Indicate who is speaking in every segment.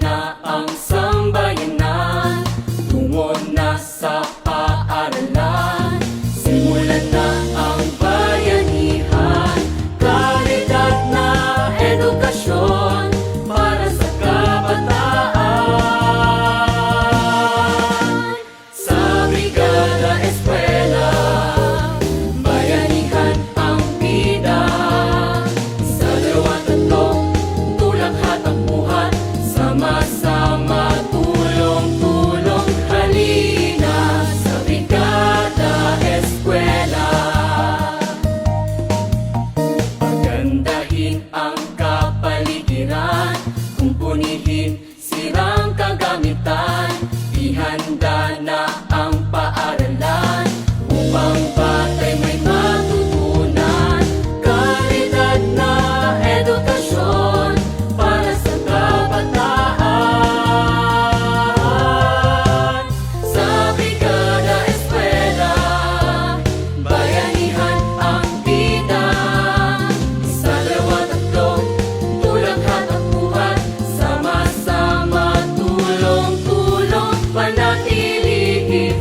Speaker 1: na ang sambayanan, tungo na sa paaralan. Simulan na ang bayanihan, kalidad na edukasyon para sa kabataan. Sa Brigada Eskwela, bayanihan ang bida. Sa 2, 3, tulak hatak-buhat, sama-sama tulong-tulong. Halina sa Brigada Eskwela. Pagandahin ang kapaligiran, kumpunihin sirang kagamitan. Ihanda na ang paaralan upang batay may matutunan. Kalidad na edukasyon para sa kabataan. Sa Brigada Eskwela, bayanihan ang bida. Sa 2, 3, tulak hatak-buhat, sama-sama tulong-tulong. Panatilihin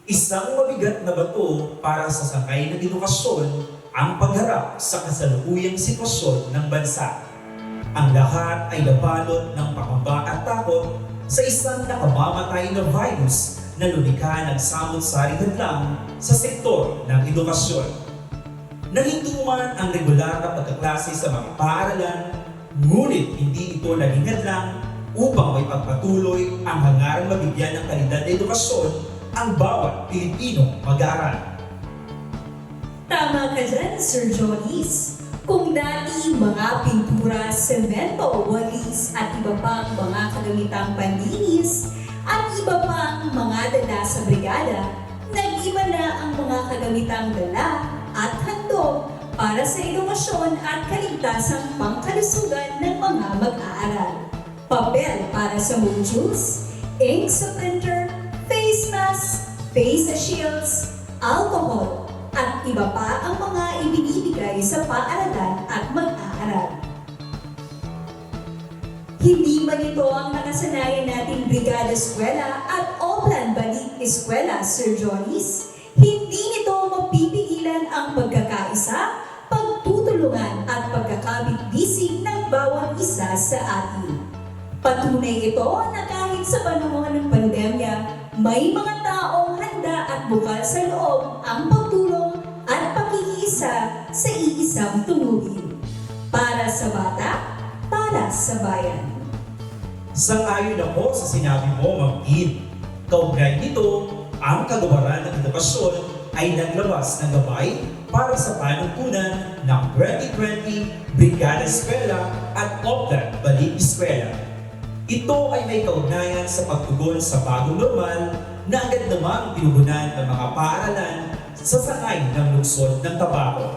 Speaker 2: Isang mabigat na bato para sa sakay ng edukasyon ang pagharap sa kasalukuyang sitwasyon ng bansa. Ang lahat ay nabalot ng pangamba at takot sa isang nakamamatay na virus na lumikha ng samot-saring hadlang sa sektor ng edukasyon. Nahinto man ang regular na pagkaklase sa mga paaralan, ngunit hindi ito naging hadlang upang may pagpatuloy ang hangarang mabigyan ng kalidad na edukasyon ang bawat Pilipinong mag-aaral.
Speaker 3: Tama ka dyan, Sir Jonis. Kung dati mga pintura, semento, walis at iba pang mga kagamitang panlinis at iba pang mga dala sa brigada, nag-iba na ang mga kagamitang dala at handog para sa edukasyon at kaligtasang pangkalusugan ng mga mag-aaral. Papel para sa modules, ink sa printer, face mask, face shields, alcohol, at iba pa ang mga ibinibigay sa paaralan at mag-aaral. Hindi man ito ang nakasanayan nating Brigada Eskwela at Oplan Balik Eskwela, Sir Jonis. Hindi nito mapipigilan ang pagkakaisa, pagtutulungan at pagkakabit-bisig ng bawat isa sa atin. Patunay ito na kahit sa panahon ng pandemya, may mga taong handa at bukal sa loob ang pagtulong at pakikiisa sa iisang tungkulin. Para sa bata, para sa bayan.
Speaker 2: Sang-ayon ako sa sinabi mo, Ma'am Ed. Kaugnay nito, ang Kagawaran ng Edukasyon ay naglabas ng gabay para sa panuntunan ng 2020 Brigada Eskwela at Oplan Balik Eskwela. Ito ay may kaugnayan sa pagtugon sa bagong normal na agad namang pinugunan ng mga paaralan sa sangay ng lungsod ng Tabaco.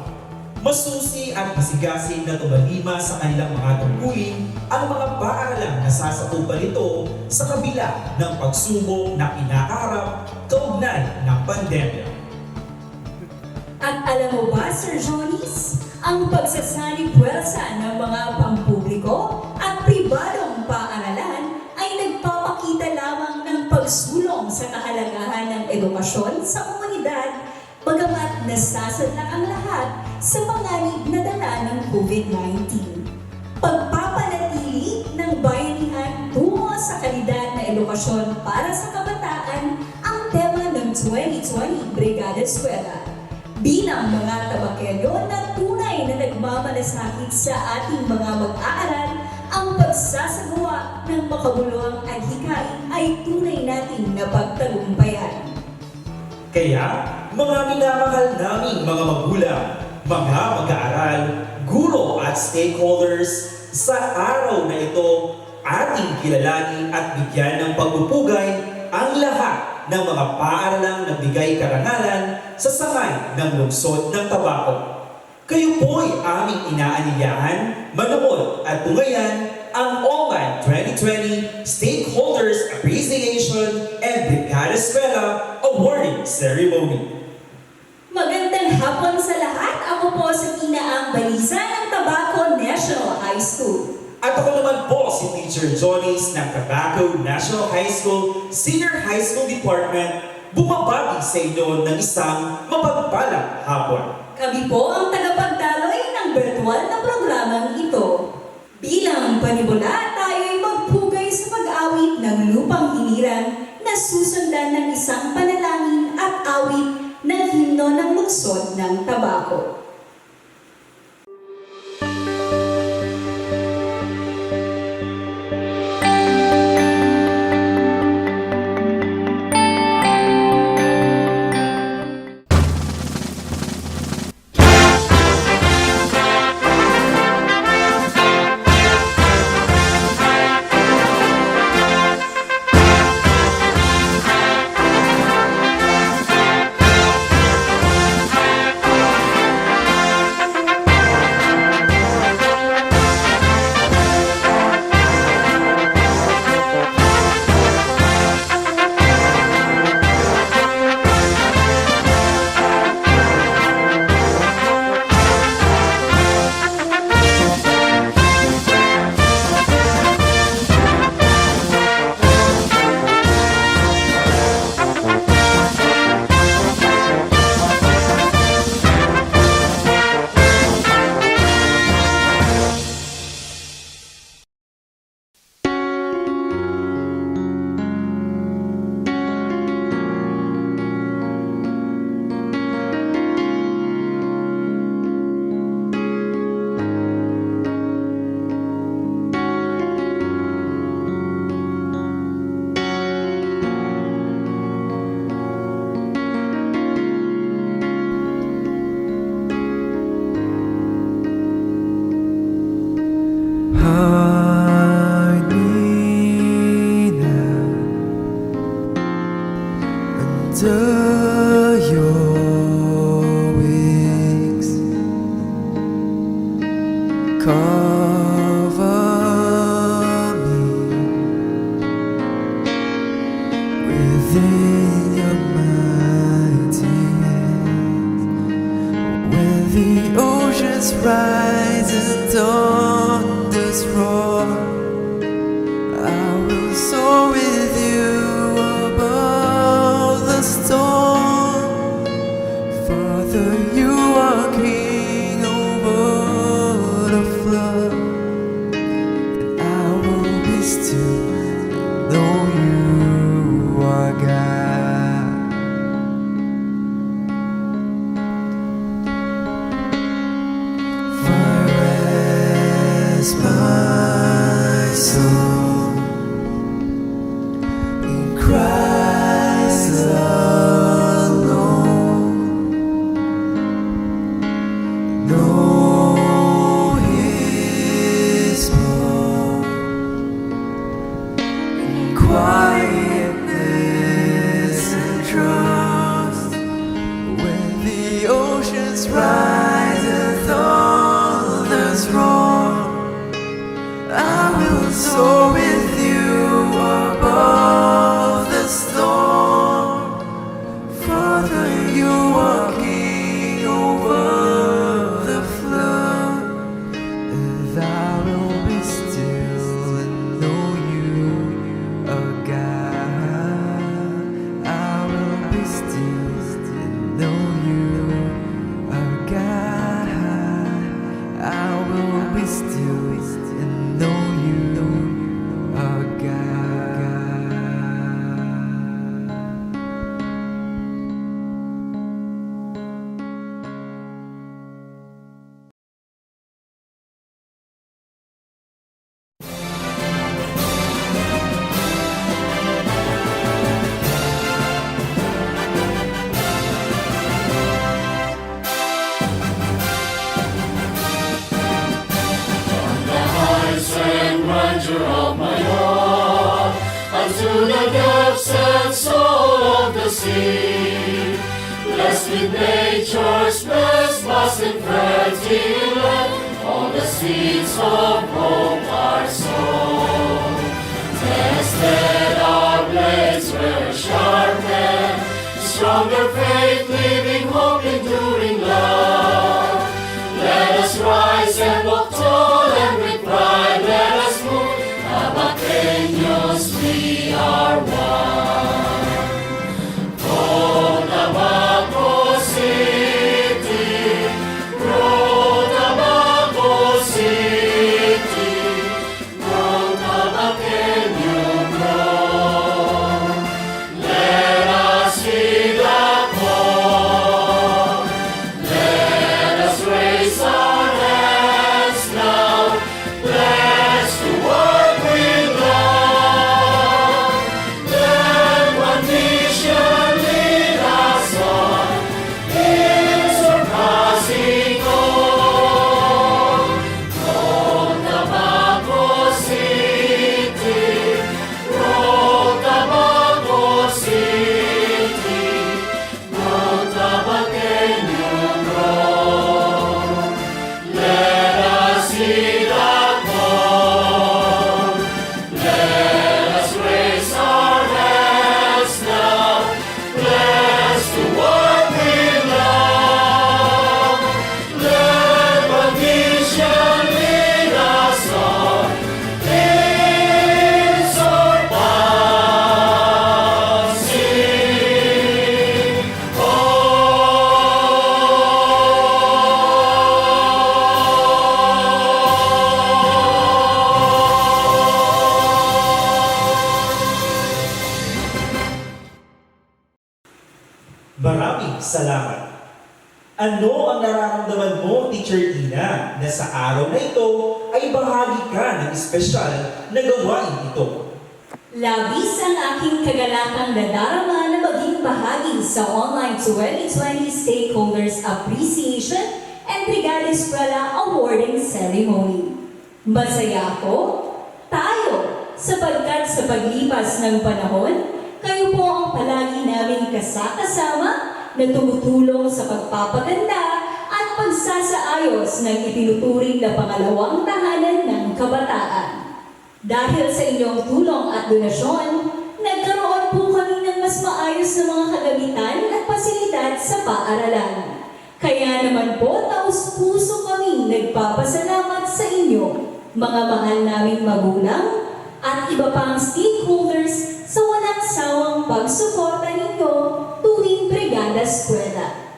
Speaker 2: Masusi at masigasig na tumalima sa kanilang mga tungkulin ang mga paaralang nasasakupan nito sa kabila ng pagsubok na kinakaharap kaugnay ng pandemya.
Speaker 3: At alam mo ba, Sir Jonis, ang pagsasanib puwersa ng mga pampubliko at pribadong paaralan ay nagpapakita lamang ng pagsulong sa kahalagahan ng edukasyon sa komunidad, bagamat nasasadlak ang lahat sa panganib na dala ng COVID-19. Pagpapanatili ng bayanihan tungo sa kalidad na edukasyon para sa kabataan ang tema ng 2020 Brigada Eskwela. Bilang mga tabakeryo na tunay na nagmamalasakit sa ating mga mag-aaral, ang pagsasagawa ng makabuluhang adhikain ay tunay nating napagtagumpayan.
Speaker 2: Kaya, mga minamahal naming mga magulang, mga mag-aaral, guro at stakeholders, sa araw na ito, ating kilalanin at bigyan ng pagpupugay ang lahat ng mga paaralang nagbigay karangalan sa sangay ng lungsod ng Tabaco. Kayo po'y aming inaanyayahan, manood at tungayan ang online 2020 Stakeholders Appreciation and Brigada Eskwela Awarding Ceremony.
Speaker 3: Magandang hapon sa lahat. Ako po si Tina ang balisa ng Tabaco National High School.
Speaker 2: At ako naman po si Teacher Jonis ng Tabaco National High School Senior High School Department, bumabati sa inyo ng isang mapagpalang hapon.
Speaker 3: Kami po ang tagapagdaloy ng virtual na programang ito. Bilang panibula, tayo ay magpugay sa pag-awit ng lupang hiniran na susundan ng isang panalangin at awit ng himno ng lungsod ng Tabaco.
Speaker 4: under your wings. Cover me within your mighty hands. When the oceans rise and thunders roar, I will soar with you above the storm. Father, you are king over the flood, and I will be still and know you are God. For rest my soul in Christ alone. Know His more in quietness and trust. When the oceans rise and thunders roar, I will soar with you above the storm. Father, you are king over the flood, and I will be still and know you are God. I will be still and know you are God. I will be still and know you are God.
Speaker 1: Heights and grandeur of my heart, unto the depths and soul of the sea. Blessed with nature's best, vast and fertile land, all the seeds of hope are sown. Tested our blades were sharpened, stronger faith, living hope, enduring love. Let us rise and walk tall and with pride let us move. Tabaqueños, we are one. Oh, Tabaco City, grow Tabaco City, grow Tabaqueño, grow. Let us heed the call. Let us raise our hands now, blessed to work with love. Let one vision lead us on, in surpassing all. Oh, Tabaco City, grow Tabaco City, grow Tabaqueño, grow. Let us heed the call. Let us raise our hands now, blessed to work with love. Let one vision lead us on, in surpassing
Speaker 2: Maraming salamat. Ano ang nararamdaman mo, Teacher Tina, na sa araw na ito ay bahagi ka ng espesyal na gawain ito?
Speaker 3: Labis ang aking kagalakang nadarama na maging bahagi sa online 2020 Stakeholders Appreciation and Brigada Eskwela Awarding Ceremony. Masaya ako, tayo, sapagkat sa paglipas ng panahon, kayo po ang palagi naming kasama na tumutulong sa pagpapaganda at pagsasaayos ng itinuturing na pangalawang tahanan ng kabataan. Dahil sa inyong tulong at donasyon, nagkaroon po kami ng mas maayos na mga kagamitan at pasilidad sa paaralan. Kaya naman po, taus-puso kaming nagpapasalamat sa inyo, mga mahal naming magulang at iba pang stakeholders sa walang sawang pagsuporta ninyo tuwing Brigada Eskwela.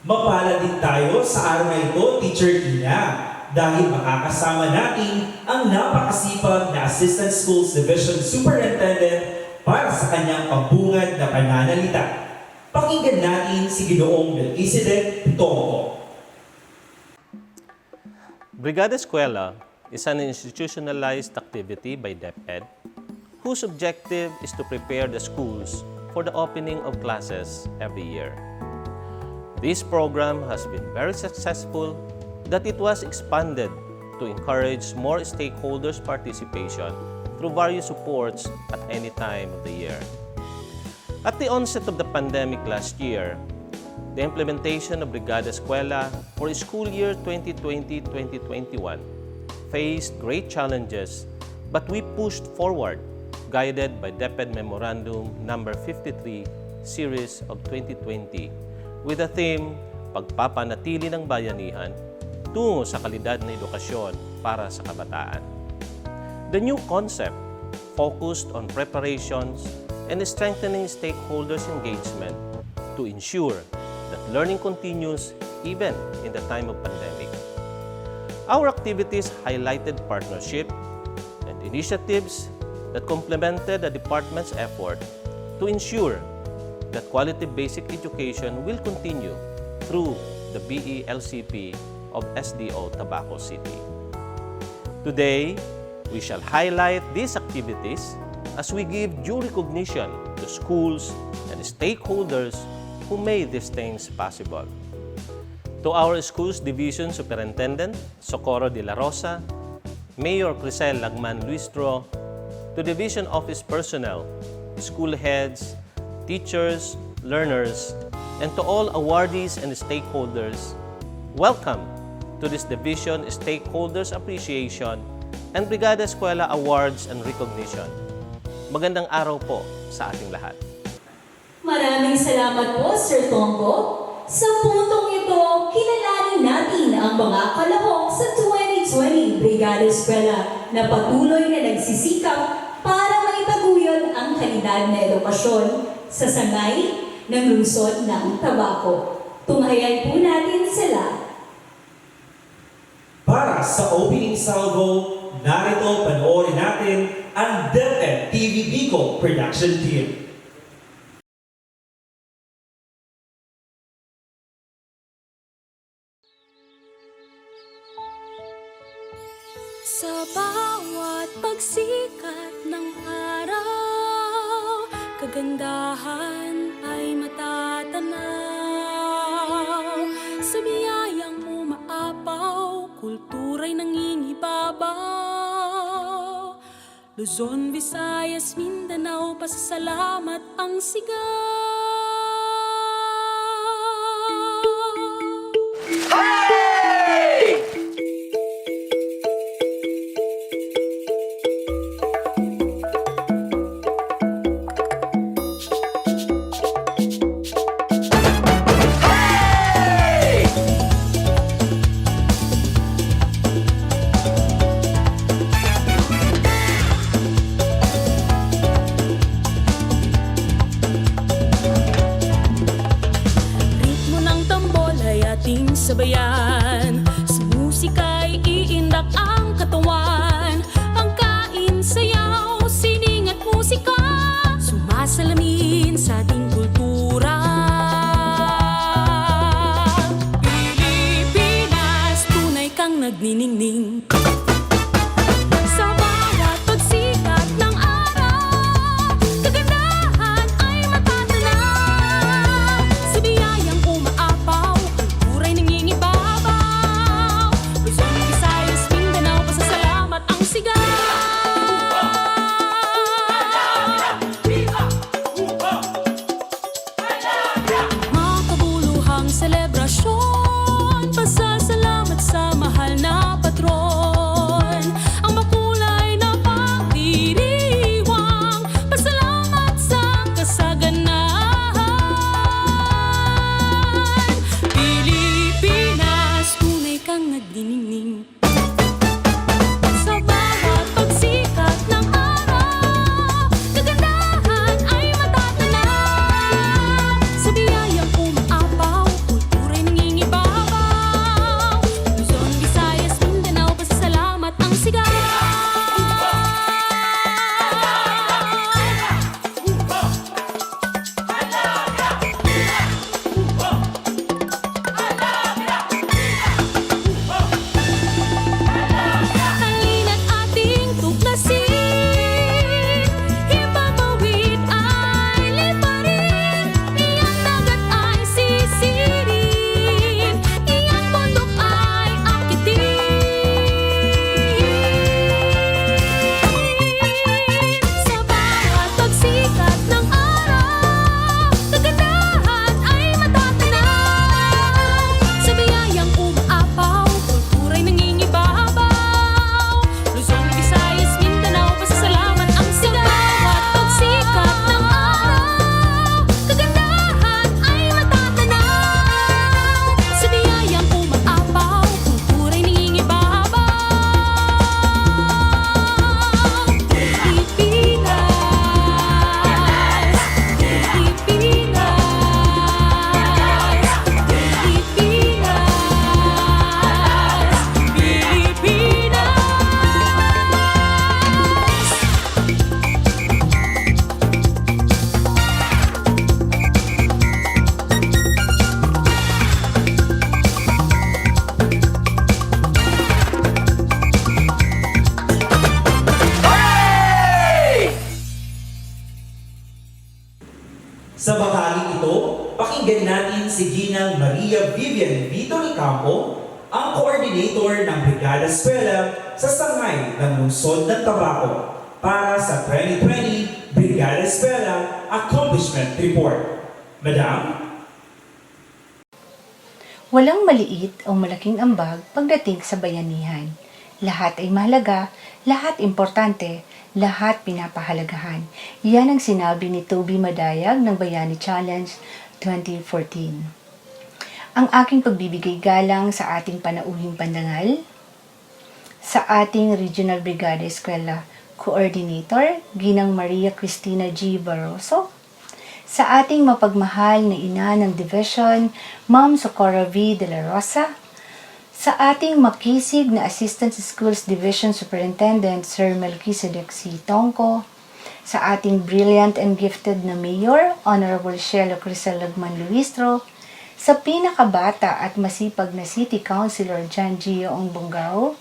Speaker 2: Mapalad din tayo sa araw na ito, Teacher Ina, dahil makakasama natin ang napakasipag na Assistant Schools Division Superintendent para sa kanyang pambungad na pananalita. Pakinggan natin si Ginoong Melchizedek Tongo.
Speaker 5: Brigada Eskwela is an institutionalized activity by DepEd whose objective is to prepare the schools for the opening of classes every year. This program has been very successful that it was expanded to encourage more stakeholders' participation through various supports at any time of the year. At the onset of the pandemic last year, the implementation of Brigada Eskwela for school year 2020-2021 faced great challenges, but we pushed forward, guided by DepEd Memorandum No. 53, Series of 2020, with the theme, Pagpapanatili ng Bayanihan, tungo sa kalidad na edukasyon para sa kabataan. The new concept focused on preparations and strengthening stakeholders' engagement to ensure that learning continues even in the time of pandemic. Our activities highlighted partnership and initiatives that complemented the department's effort to ensure that quality basic education will continue through the BELCP of SDO Tabaco City. Today, we shall highlight these activities as we give due recognition to schools and stakeholders who made these things possible. To our Schools Division Superintendent, Socorro de la Rosa, Mayor Crisel Lagman Luistro, to Division Office personnel, school heads, teachers, learners, and to all awardees and stakeholders, welcome to this Division Stakeholders Appreciation and Brigada Eskwela Awards and Recognition. Magandang araw po sa ating lahat.
Speaker 3: Maraming salamat po, Sir Tongo. Sa puntong ito, kilalanin natin ang mga kalahok sa 2020 Brigada Eskwela na patuloy na nagsisikap para maitaguyod ang kalidad na edukasyon sa sangay ng lungsod ng Tabaco. Tunghayan po natin sila.
Speaker 2: Para sa opening salvo, narito panoorin natin ang DepEd TV Bicol Production Team.
Speaker 6: Sa bawat pagsikat ng araw, kagandahan ay matatanaw. Sa biyayang umaapaw, kultura'y nangingibabaw. Luzon, Visayas, Mindanao, pasasalamat ang sigaw.
Speaker 2: Sa bahaging ito, pakinggan natin si Ginang Maria Vivian Vito Campo, ang coordinator ng Brigada Eskwela sa sangay ng lungsod ng Tabaco para sa 2020 Brigada Eskwela Accomplishment Report. Madam?
Speaker 7: Walang maliit o malaking ambag pagdating sa bayanihan. Lahat ay mahalaga, lahat importante, lahat pinapahalagahan. Yan ang sinabi ni Toby Madayag ng Bayani Challenge 2014. Ang aking pagbibigay galang sa ating panauhing pandangal, sa ating Regional Brigada Eskwela Coordinator, Ginang Maria Cristina G. Barroso, sa ating mapagmahal na ina ng Division, Ma'am Socorro V. De La Rosa, sa ating makisig na Assistant Schools Division Superintendent Sir Melquisedec C. Tongco, sa ating brilliant and gifted na Mayor, Honorable Shelo Crisel Lagman Luistro, sa pinakabata at masipag na City Councilor John Gio Ongbongao,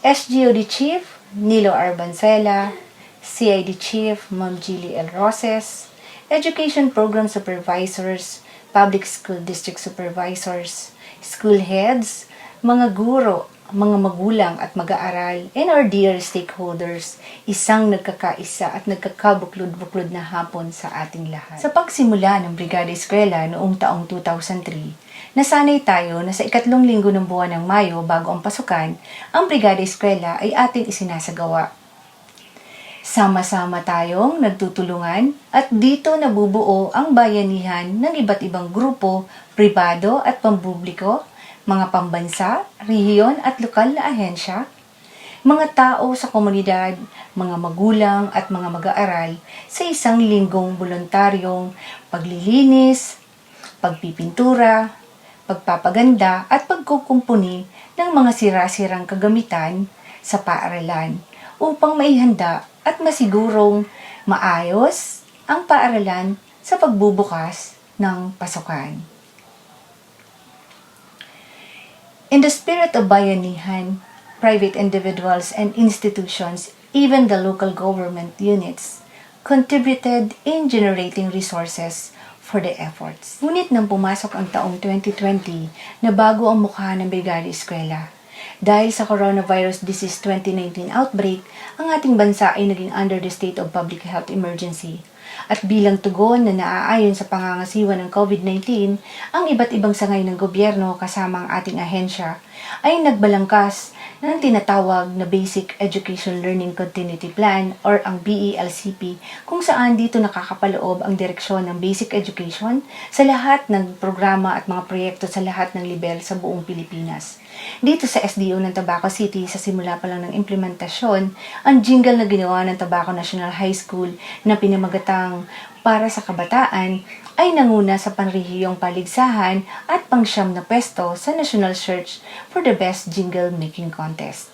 Speaker 7: SGOD Chief Nilo Arbancela, CID Chief Ma'am Gilly L. Roses, Education Program Supervisors, Public School District Supervisors, School Heads, mga guro, mga magulang at mag-aaral, and our dear stakeholders, isang nagkakaisa at nagkakabuklod-buklod na hapon sa ating lahat. Sa pagsimula ng Brigada Eskwela noong taong 2003, nasanay tayo na sa ikatlong linggo ng buwan ng Mayo bago ang pasukan, ang Brigada Eskwela ay ating isinasagawa. Sama-sama tayong nagtutulungan at dito nabubuo ang bayanihan ng iba't ibang grupo, pribado at pampubliko, mga pambansa, rehiyon at lokal na ahensya, mga tao sa komunidad, mga magulang at mga mag-aaral sa isang linggong voluntaryong paglilinis, pagpipintura, pagpapaganda at pagkukumpuni ng mga sira-sirang kagamitan sa paaralan upang maihanda at masigurong maayos ang paaralan sa pagbubukas ng pasukan. In the spirit of bayanihan, private individuals and institutions, even the local government units, contributed in generating resources for the efforts. Ngunit nang pumasok ang taong 2020, nabago ang mukha ng Brigada Eskwela. Dahil sa coronavirus disease 2019 outbreak, ang ating bansa ay naging under the state of public health emergency. At bilang tugon na naaayon sa pangangasiwa ng COVID-19, ang iba't ibang sangay ng gobyerno kasama ang ating ahensya ay nagbalangkas ng tinatawag na Basic Education Learning Continuity Plan or ang BELCP, kung saan dito nakakapaloob ang direksyon ng basic education sa lahat ng programa at mga proyekto sa lahat ng level sa buong Pilipinas. Dito sa SDO ng Tabaco City, sa simula pa lang ng implementasyon, ang jingle na ginawa ng Tabaco National High School na pinamagatang para sa kabataan ay nanguna sa panrehiyong paligsahan at pangsyam na pwesto sa National Search for the Best Jingle Making Contest.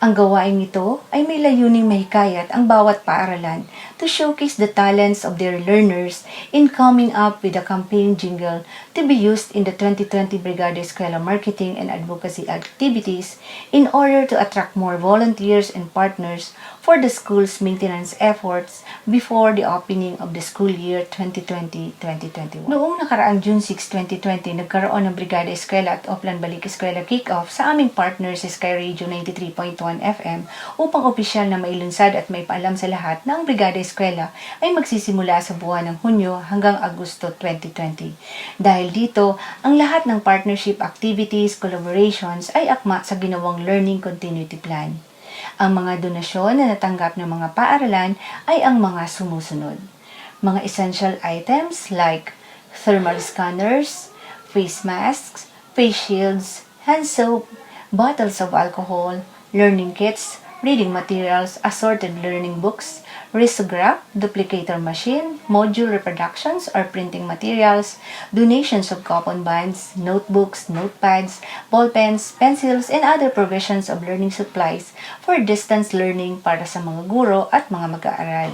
Speaker 7: Ang gawaing ito ay may layuning mahikayat ang bawat paaralan to showcase the talents of their learners in coming up with a campaign jingle to be used in the 2020 Brigada Eskwela marketing and advocacy activities in order to attract more volunteers and partners for the school's maintenance efforts before the opening of the school year 2020-2021. Noong nakaraang June 6, 2020, nagkaroon ng Brigada Eskwela at Oplan Balik Eskwela Kick-Off sa aming partners sa Sky Radio 93.1 FM upang opisyal na mailunsad at maipaalam sa lahat na ang Brigada Eskwela ay magsisimula sa buwan ng Hunyo hanggang Agosto 2020. Dahil dito, ang lahat ng partnership activities, collaborations ay akma sa ginawang Learning Continuity Plan. Ang mga donasyon na natanggap ng mga paaralan ay ang mga sumusunod. Mga essential items like thermal scanners, face masks, face shields, hand soap, bottles of alcohol, learning kits, reading materials, assorted learning books, risograph, duplicator machine, module reproductions or printing materials, donations of coupon bands, notebooks, notepads, ballpens, pencils, and other provisions of learning supplies for distance learning para sa mga guro at mga mag-aaral.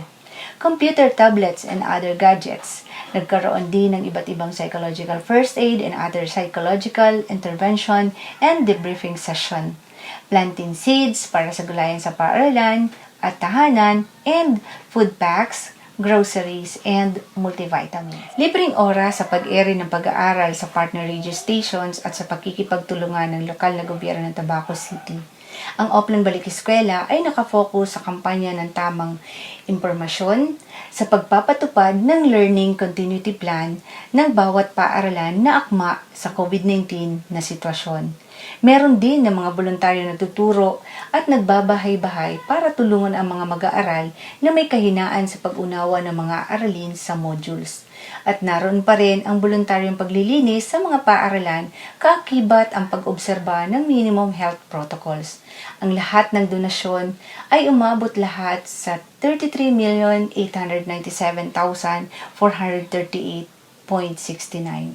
Speaker 7: Computer tablets and other gadgets. Nagkaroon din ng iba't ibang psychological first aid and other psychological intervention and debriefing session. Planting seeds para sa gulayan sa paaralan at tahanan, and food packs, groceries, and multivitamins. Libreng oras sa pag-ere ng pag-aaral sa partner radio stations at sa pakikipagtulungan ng lokal na gobyerno ng Tabaco City. Ang Oplan Balik Eskwela ay nakafocus sa kampanya ng tamang impormasyon sa pagpapatupad ng Learning Continuity Plan ng bawat paaralan na akma sa COVID-19 na sitwasyon. Meron din ng mga voluntaryo na tuturo at nagbabahay-bahay para tulungan ang mga mag-aaral na may kahinaan sa pag-unawa ng mga aralin sa modules. At naroon pa rin ang voluntaryong paglilinis sa mga paaralan, kaakibat ang pag-obserba ng minimum health protocols. Ang lahat ng donasyon ay umabot lahat sa 33,897,438.69.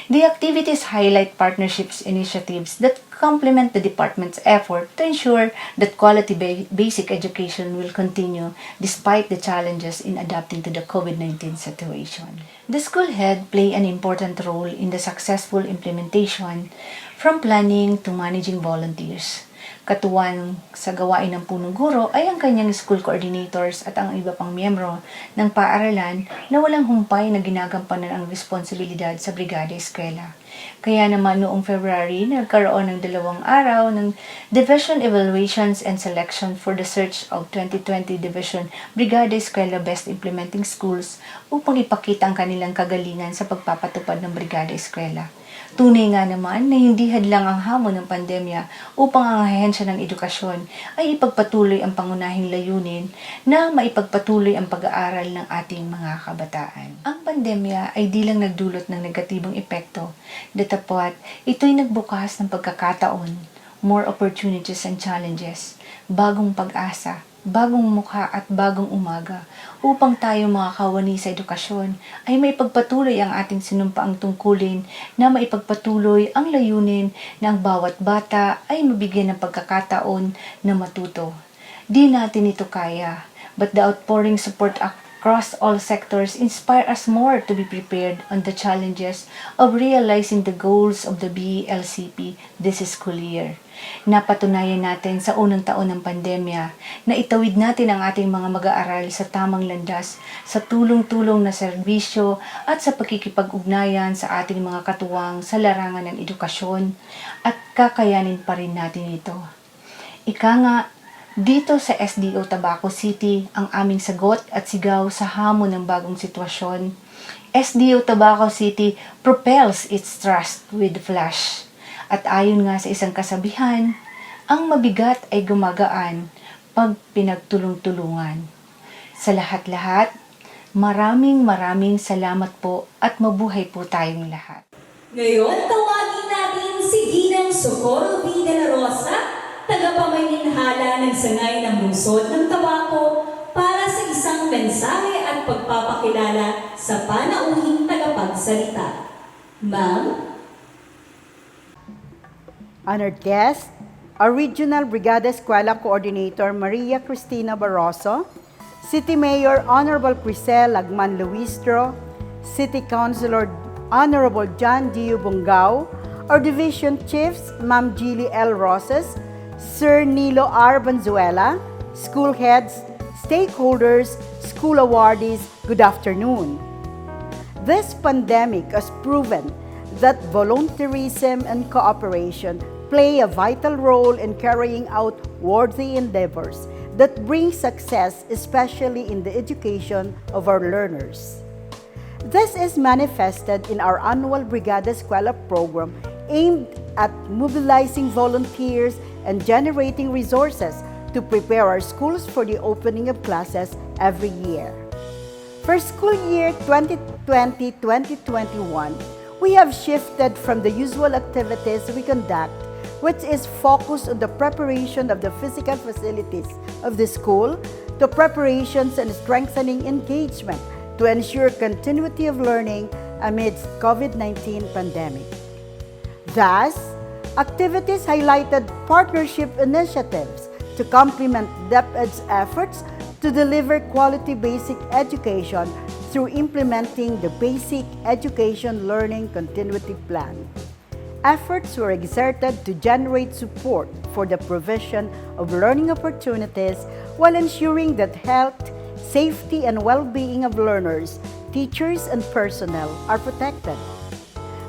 Speaker 7: The activities highlight partnerships initiatives that complement the department's effort to ensure that quality basic education will continue despite the challenges in adapting to the COVID-19 situation. The school head play an important role in the successful implementation from planning to managing volunteers. Katuwan sa gawain ng punong guro ay ang kanyang school coordinators at ang iba pang miyembro ng paaralan na walang humpay na ginagampanan ang responsibilidad sa Brigada Eskwela. Kaya naman noong February, nagkaroon ng 2 araw ng Division Evaluations and Selection for the Search of 2020 Division Brigada Eskwela Best Implementing Schools upang ipakita ang kanilang kagalingan sa pagpapatupad ng Brigada Eskwela. Tunay nga naman na hindi hadlang ang hamon ng pandemya upang ang ahensya ng edukasyon ay ipagpatuloy ang pangunahing layunin na maipagpatuloy ang pag-aaral ng ating mga kabataan. Ang pandemya ay di lang nagdulot ng negatibong epekto, datapwat ito'y nagbukas ng pagkakataon, more opportunities and challenges, bagong pag-asa, bagong mukha at bagong umaga upang tayo mga kawani sa edukasyon ay maipagpatuloy ang ating sinumpaang tungkulin na maipagpatuloy ang layunin na ang bawat bata ay mabigyan ng pagkakataon na matuto. Di natin ito kaya, but the outpouring support across all sectors inspire us more to be prepared on the challenges of realizing the goals of the BELCP this school year. Napatunayan natin sa unang taon ng pandemya na itawid natin ang ating mga mag-aaral sa tamang landas, sa tulong-tulong na serbisyo at sa pakikipag-ugnayan sa ating mga katuwang sa larangan ng edukasyon at kakayanin pa rin natin ito. Ika nga, dito sa SDO Tabaco City, ang aming sagot at sigaw sa hamon ng bagong sitwasyon. SDO Tabaco City propels its trust with flash. At ayon nga sa isang kasabihan, ang mabigat ay gumagaan pag pinagtulong-tulungan. Sa lahat-lahat, maraming salamat po at mabuhay po tayong lahat.
Speaker 3: Ngayon, tawagin natin si Ginang Socorro V. De La Rosa, tagapamahinhala ng sangay ng lungsod ng Tabaco para sa isang mensahe at pagpapakilala sa panauhing tagapagsalita. Ma'am?
Speaker 8: Honored guest, our Regional Brigada Eskwela Coordinator Maria Cristina Barroso, City Mayor Honorable Crisel Lagman Luistro, City Councilor Honorable John Dio Bungao, our Division Chiefs Ma'am Gili L. Roses, Sir Nilo R. Banzuela, school heads, stakeholders, school awardees, good afternoon. This pandemic has proven that volunteerism and cooperation play a vital role in carrying out worthy endeavors that bring success, especially in the education of our learners. This is manifested in our annual Brigada Eskwela program aimed at mobilizing volunteers and generating resources to prepare our schools for the opening of classes every year. For school year 2020-2021, we have shifted from the usual activities we conduct, which is focused on the preparation of the physical facilities of the school, to preparations and strengthening engagement to ensure continuity of learning amidst COVID-19 pandemic. Thus, activities highlighted partnership initiatives to complement DepEd's efforts to deliver quality basic education through implementing the Basic Education Learning Continuity Plan. Efforts were exerted to generate support for the provision of learning opportunities while ensuring that health, safety and well-being of learners, teachers, and personnel are protected.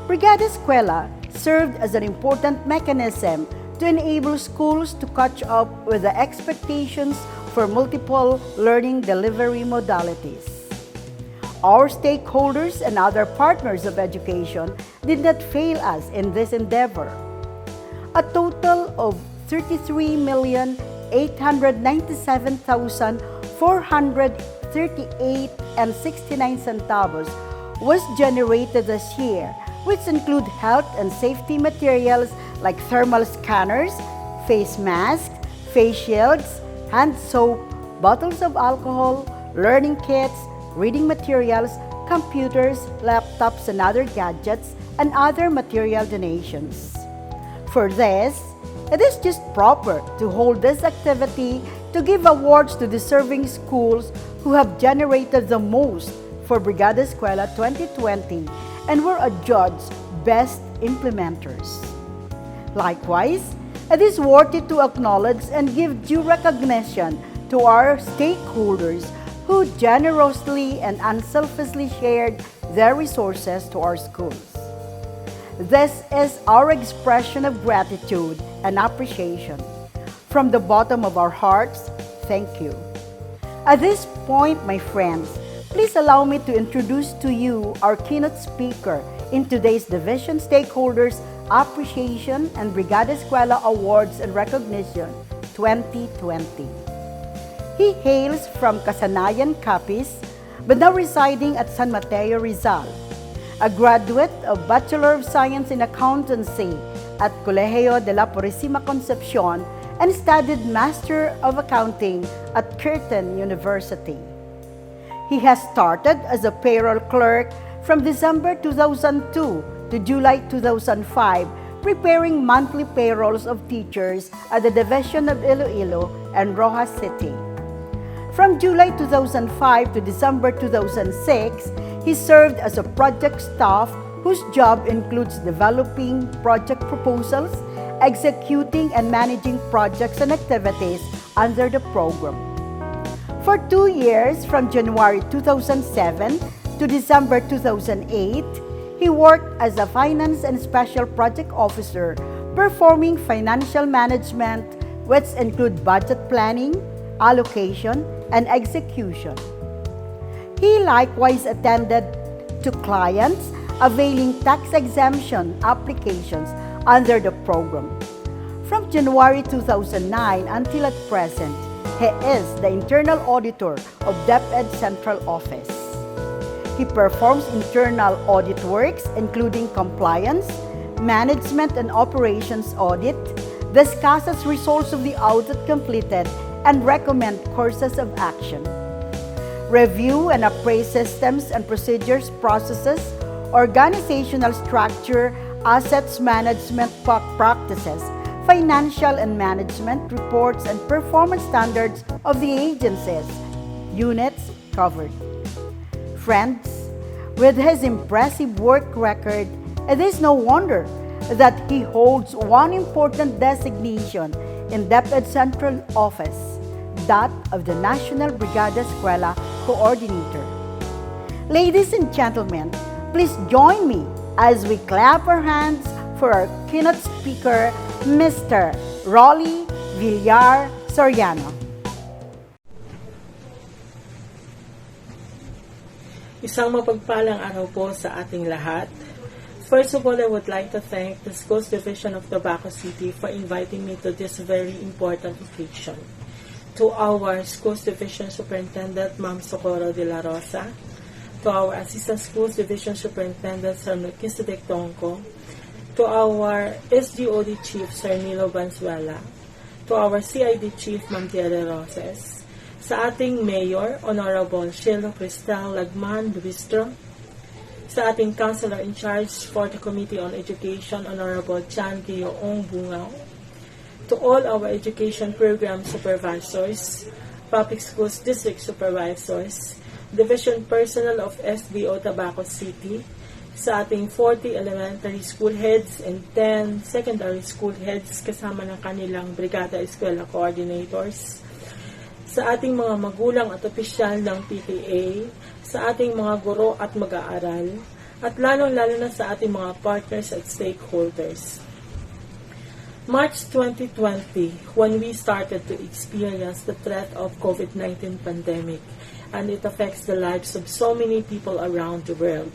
Speaker 8: Brigada Eskwela served as an important mechanism to enable schools to catch up with the expectations for multiple learning delivery modalities. Our stakeholders and other partners of education did not fail us in this endeavor. A total of 33,897,438.69 was generated this year, which include health and safety materials like thermal scanners, face masks, face shields, hand soap, bottles of alcohol, learning kits, reading materials, computers, laptops, and other gadgets, and other material donations. For this, it is just proper to hold this activity to give awards to deserving schools who have generated the most for Brigada Eskwela 2020 and were adjudged Best Implementers. Likewise, it is worthy to acknowledge and give due recognition to our stakeholders who generously and unselfishly shared their resources to our schools. This is our expression of gratitude and appreciation. From the bottom of our hearts, thank you. At this point, my friends, please allow me to introduce to you our keynote speaker in today's Division Stakeholders Appreciation and Brigada Eskwela Awards and Recognition 2020. He hails from Kasanayan, Capiz, but now residing at San Mateo, Rizal. A graduate of Bachelor of Science in Accountancy at Colegio de la Purísima Concepcion and studied Master of Accounting at Curtin University. He has started as a payroll clerk from December 2002 to July 2005, preparing monthly payrolls of teachers at the Division of Iloilo and Rojas City. From July 2005 to December 2006, he served as a project staff whose job includes developing project proposals, executing and managing projects and activities under the program. For 2 years, from January 2007 to December 2008, he worked as a finance and special project officer, performing financial management, which include budget planning, allocation, and execution. He likewise attended to clients availing tax exemption applications under the program. From January 2009 until at present, he is the internal auditor of DepEd Central Office. He performs internal audit works including compliance, management and operations audit, discusses results of the audit completed, and recommend courses of action. Review and appraise systems and procedures, processes, organizational structure, assets management practices, financial and management reports, and performance standards of the agencies, units covered. Friends, with his impressive work record, it is no wonder that he holds one important designation in DepEd Central Office, that of the National Brigada Eskwela Coordinator. Ladies and gentlemen, please join me as we clap our hands for our keynote speaker, Mr. Rolly Villar Soriano.
Speaker 9: Isang mapagpalang araw po sa ating lahat. First of all, I would like to thank the Schools Division of Tabaco City for inviting me to this very important occasion. To our Schools Division Superintendent, Ma'am Socorro de la Rosa, to our Assistant Schools Division Superintendent, Sir Melchizedek Tongco, to our SDOD Chief, Sir Nilo Valenzuela, to our CID Chief, Ma'am Tiare Roses, sa ating Mayor, Honorable Sheila Cristal Lagman Luistro, sa ating Counselor in Charge for the Committee on Education, Honorable Chan Gioong Bungaw, to all our education program supervisors, public schools district supervisors, division personnel of SDO Tabaco City, sa ating 40 elementary school heads and 10 secondary school heads kasama ng kanilang Brigada Eskwela coordinators, sa ating mga magulang at opisyal ng PTA, sa ating mga guro at mag-aaral, at lalong-lalo na sa ating mga partners at stakeholders. March 2020, when we started to experience the threat of COVID-19 pandemic, and it affects the lives of so many people around the world.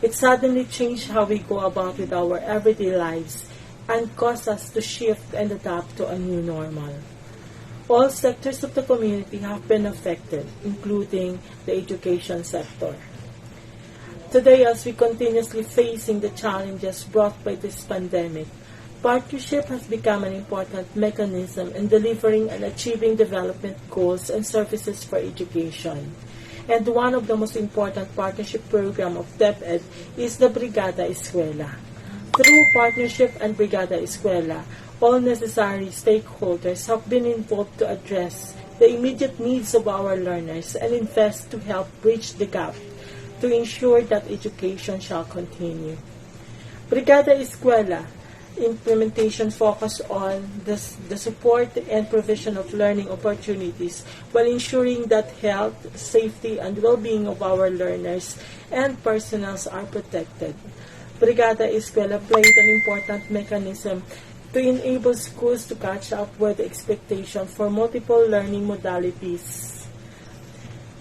Speaker 9: It suddenly changed how we go about with our everyday lives and caused us to shift and adapt to a new normal. All sectors of the community have been affected, including the education sector. Today, as we continuously facing the challenges brought by this pandemic, partnership has become an important mechanism in delivering and achieving development goals and services for education. And one of the most important partnership program of DepEd is the Brigada Eskwela. Through partnership and Brigada Eskwela, all necessary stakeholders have been involved to address the immediate needs of our learners and invest to help bridge the gap to ensure that education shall continue. Brigada Eskwela implementation focus on the support and provision of learning opportunities while ensuring that health, safety, and well-being of our learners and personnel are protected. Brigada Eskwela played an important mechanism to enable schools to catch up with the expectation for multiple learning modalities.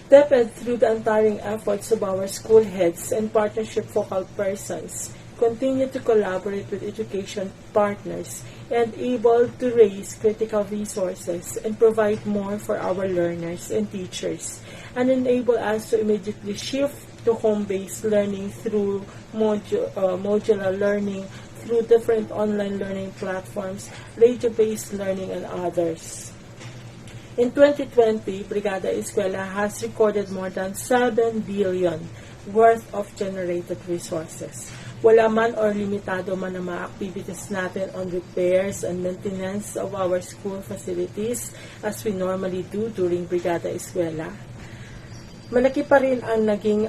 Speaker 9: DepEd, through the untiring efforts of our school heads and partnership focal persons, continue to collaborate with education partners and able to raise critical resources and provide more for our learners and teachers, and enable us to immediately shift to home-based learning through modular learning, through different online learning platforms, radio-based learning, and others. In 2020, Brigada Eskwela has recorded more than 7 billion worth of generated resources. Wala man or limitado man ang mga activities natin on repairs and maintenance of our school facilities as we normally do during Brigada Eskwela. Malaki pa rin ang naging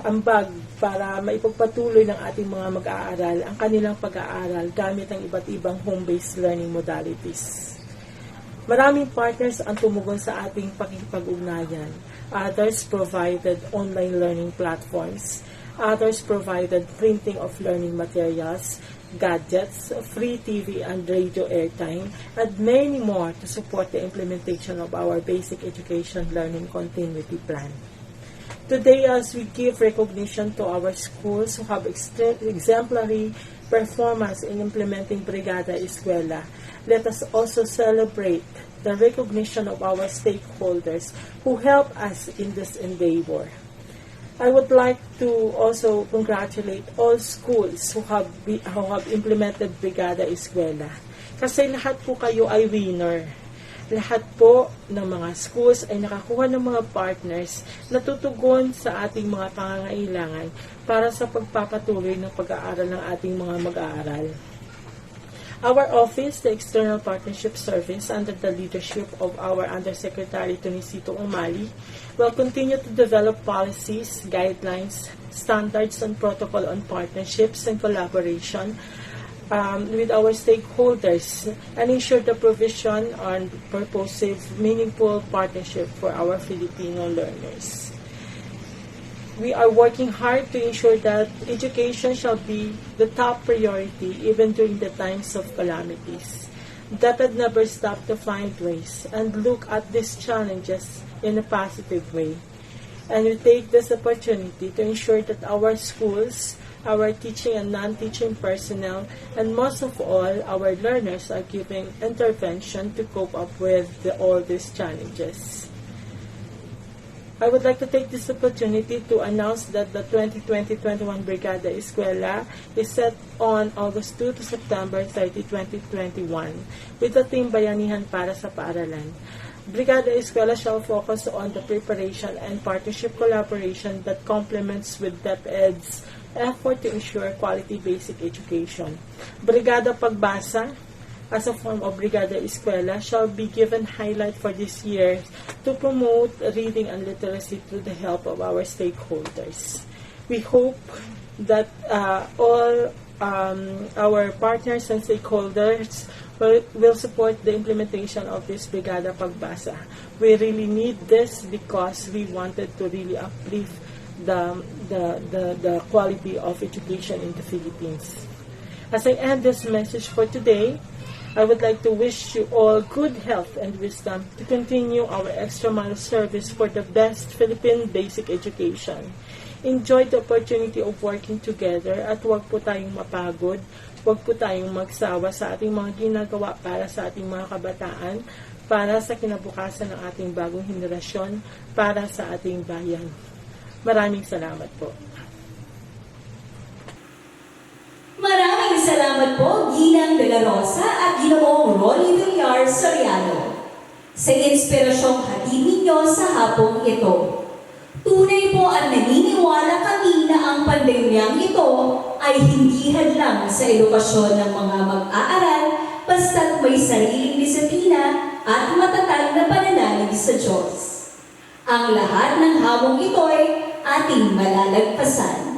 Speaker 9: ambag para maipagpatuloy ng ating mga mag-aaral ang kanilang pag-aaral gamit ang iba't ibang home-based learning modalities. Maraming partners ang tumugon sa ating pakikipag-ugnayan. Others provided online learning platforms. Others provided printing of learning materials, gadgets, free TV and radio airtime, and many more to support the implementation of our basic education learning continuity plan. Today, as we give recognition to our schools who have exemplary performance in implementing Brigada Eskwela, let us also celebrate the recognition of our stakeholders who help us in this endeavor. I would like to also congratulate all schools who have implemented Brigada Eskwela. Kasi lahat po kayo ay winner. Lahat po ng mga schools ay nakakuha ng mga partners na tutugon sa ating mga pangangailangan para sa pagpapatuloy ng pag-aaral ng ating mga mag-aaral. Our office, the External Partnership Service, under the leadership of our Undersecretary Tunisito Umali, will continue to develop policies, guidelines, standards, and protocol on partnerships and collaboration with our stakeholders and ensure the provision on purposive, meaningful partnership for our Filipino learners. We are working hard to ensure that education shall be the top priority even during the times of calamities. DepEd never stop to find ways and look at these challenges in a positive way. And we take this opportunity to ensure that our schools, our teaching and non-teaching personnel, and most of all, our learners are given intervention to cope up with all these challenges. I would like to take this opportunity to announce that the 2020-21 Brigada Eskwela is set on August 2 to September 30, 2021 with the theme Bayanihan para sa Paaralan. Brigada Eskwela shall focus on the preparation and partnership collaboration that complements with DepEd's effort to ensure quality basic education. Brigada Pagbasa, as a form of Brigada Eskwela, shall be given highlight for this year to promote reading and literacy through the help of our stakeholders. We hope that all our partners and stakeholders will support the implementation of this Brigada Pagbasa. We really need this because we wanted to really uplift the quality of education in the Philippines. As I end this message for today, I would like to wish you all good health and wisdom to continue our extra-mile service for the best Philippine basic education. Enjoy the opportunity of working together at huwag po tayong mapagod, huwag po tayong magsawa sa ating mga ginagawa para sa ating mga kabataan, para sa kinabukasan ng ating bagong henerasyon, para sa ating bayan. Maraming salamat po.
Speaker 3: Maraming salamat po, Ginang De La Rosa at Ginoong Ronnie Villar Soriano, sa inspirasyong hatid ninyo sa hapong ito. Tunay po at naniniwala kami na ang pandemyang ito ay hindi hadlang sa edukasyon ng mga mag-aaral basta't may sariling disiplina at matatag na pananalig sa Diyos. Ang lahat ng hamong ito ay ating malalagpasan.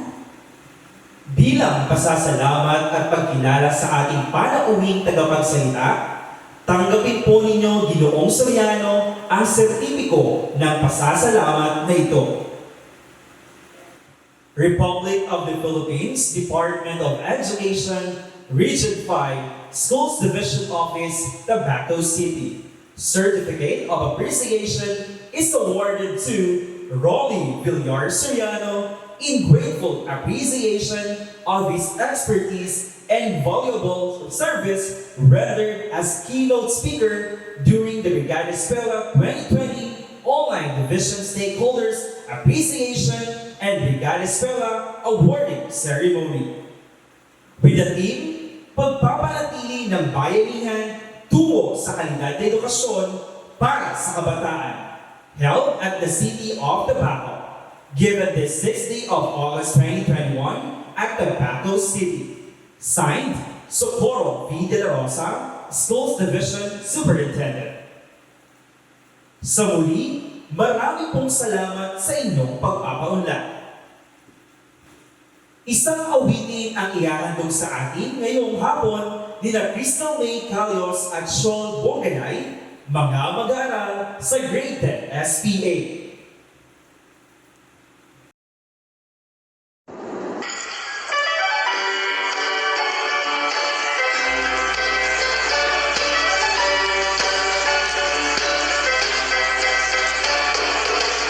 Speaker 2: Bilang pasasalamat at pagkilala sa ating panauwing tagapagsalita, tanggapin po ninyo, Ginoong Soriano, ang sertipiko ng pasasalamat na ito. Republic of the Philippines, Department of Education, Region 5, Schools Division Office, Tabaco City. Certificate of Appreciation is awarded to Ronnie Villar Soriano in grateful appreciation of his expertise and valuable service rendered as keynote speaker during the Brigada Eskwela 2020 Online Division Stakeholders Appreciation and Brigada Eskwela Awarding Ceremony. With the theme, pagpapanatili ng bayanihan tungo sa kalidad na edukasyon para sa kabataan, held at the City of Tabaco, given this 6th day of August 2021 at Tabaco City. Signed, Socorro V. De La Rosa, Schools Division Superintendent. Sa muli, marami pong salamat sa inyong pagpapaunlad. Isang awitin ang ihahandog sa atin ngayong hapon ni na Crystal May Calios at Sean Bonganay, mga mag-aaral sa Grade 10 SPA.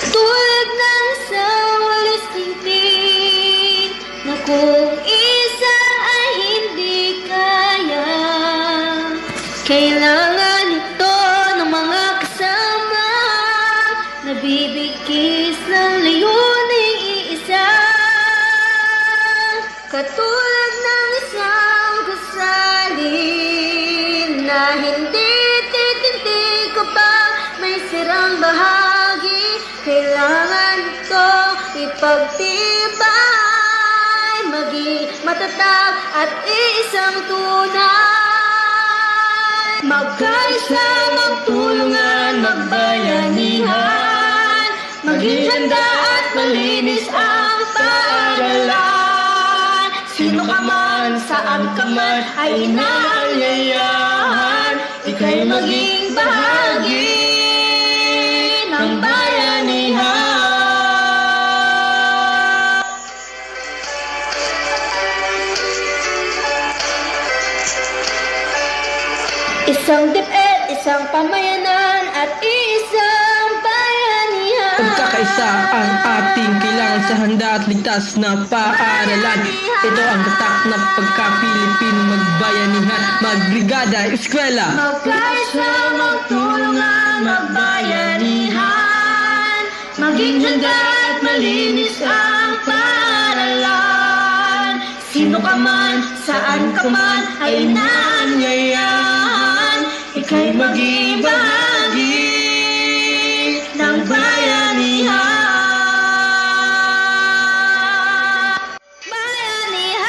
Speaker 10: Tulad ng isang walis tingting na kung isa ay hindi kaya, kailangan ito ng mga kasama na bibigkis ng layuning iisa. Katulad ng isang gusali na hindi titindig kapag may sirang bahagi, kailangan ito ipagtibay, maging matatag at isang tunay. Magkaisa, magtulungan, magbayanihan, maging handa at malinis ang paaralan. Sino ka man, saan ka man, ay inaanyayahan, ika'y maging bahagi ng bayanihan. Isang DepEd, isang pamayanan at isang bayanihan.
Speaker 11: Pagkakaisa ang ating kailangan sa handa at ligtas na paaralan. Ito ang tatak na pagka-Pilipino, magbayanihan, magbrigada, eskwela.
Speaker 10: Magkaisa, magtulungan, magbayanihan, maging handa at malinis ang paaralan. Sino ka man, saan ka man, ay naanyayahan, ika'y maging bahagi ng bayanihan. Bayanihan.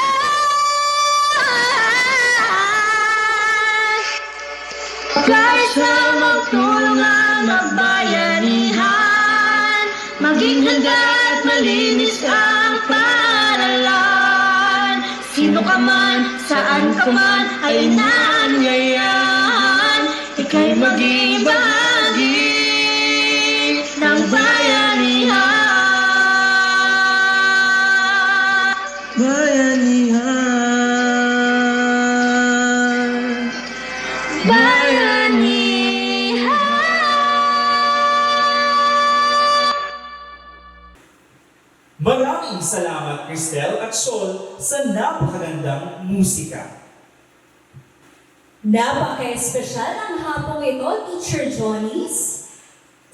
Speaker 10: Magkaisa, magtulungan, magbayanihan, maging handa at malinis ang paaralan. Sino ka man, Saan ka man ay naanyayahan, ika'y maging bahagi ng bayanihan.
Speaker 11: Bayanihan.
Speaker 2: Maraming salamat, Cristel at Sol, sa napakagandang musika.
Speaker 3: Napaka-espesyal ang hapong ito, Teacher Johnny's,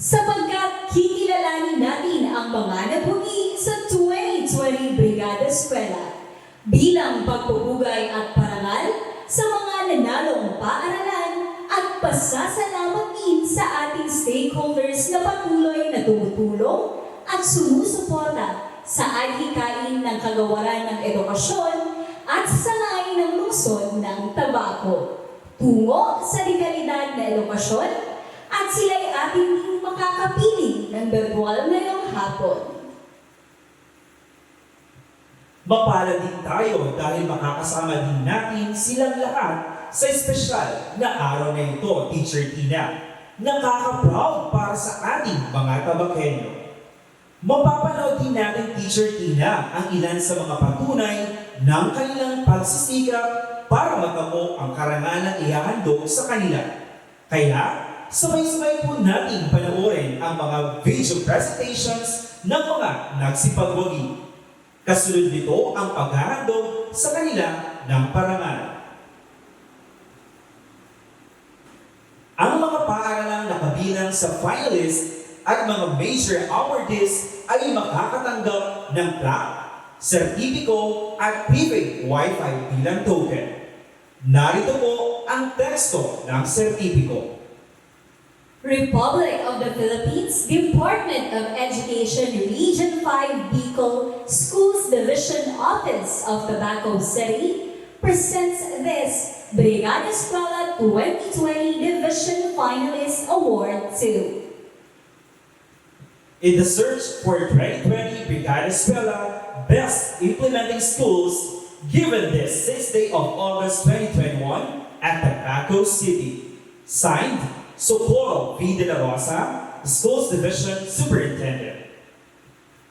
Speaker 3: sapagkat kikilalanin natin ang mga nabuhi sa 2020 Brigada Eskwela bilang pagpupugay at parangal sa mga nanalong paaralan at pasasalamat din sa ating stakeholders na patuloy na tumutulong at sumusuporta sa adhikain ng kagawaran ng edukasyon at sanayin ng lungsod ng tabako tungo sa dekalidad na edukasyon, at sila'y ating din makakapiling ng virtual ngayong hapon.
Speaker 2: Mapalad din tayo dahil makakasama din natin silang lahat sa espesyal na araw na ito, Teacher Tina. Nakaka-proud para sa ating mga tabakenyo. Mapapanood din natin, Teacher Tina, ang ilan sa mga patunay ng kanilang pagsisikap para matamo ang karangalang ihahandog sa kanila. Kaya, sabay-sabay po natin panoorin ang mga video presentations ng mga nagsipagwagi. Kasunod nito ang paghahandog sa kanila ng parangal. Ang mga paaralang nakabilang sa finalist at mga major awardees ay makakatanggap ng plaque, sertipiko at prepaid Wi-Fi bilang token. Narito po ang teksto ng sertipiko.
Speaker 3: Republic of the Philippines, Department of Education, Region 5 Bicol, Schools Division Office of Tabaco City, presents this Brigada Eskwela 2020 Division Finalist Award 2.
Speaker 2: In the search for 2020 Brigada Eskwela Best Implementing Schools, given this 6th day of August 2021 at Tabaco City. Signed, Socorro V. De La Rosa, Schools Division Superintendent.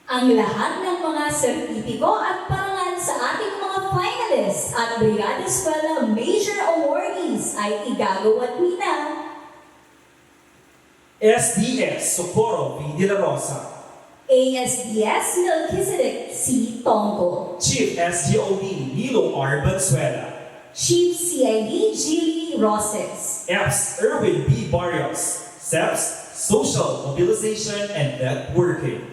Speaker 3: Ang lahat ng mga sertipiko at parangal sa ating mga finalists at Brigada Eskwela Major Awardees ay igagawad ni na
Speaker 2: SDS Socorro V. De La Rosa,
Speaker 3: ASDS Melchizedek C. Tongko,
Speaker 2: Chief SDOD Nilo R. Bansuela,
Speaker 3: Chief CID Gili Roses,
Speaker 2: EPS Erwin B. Barrios, SEPS Social Mobilization and Networking,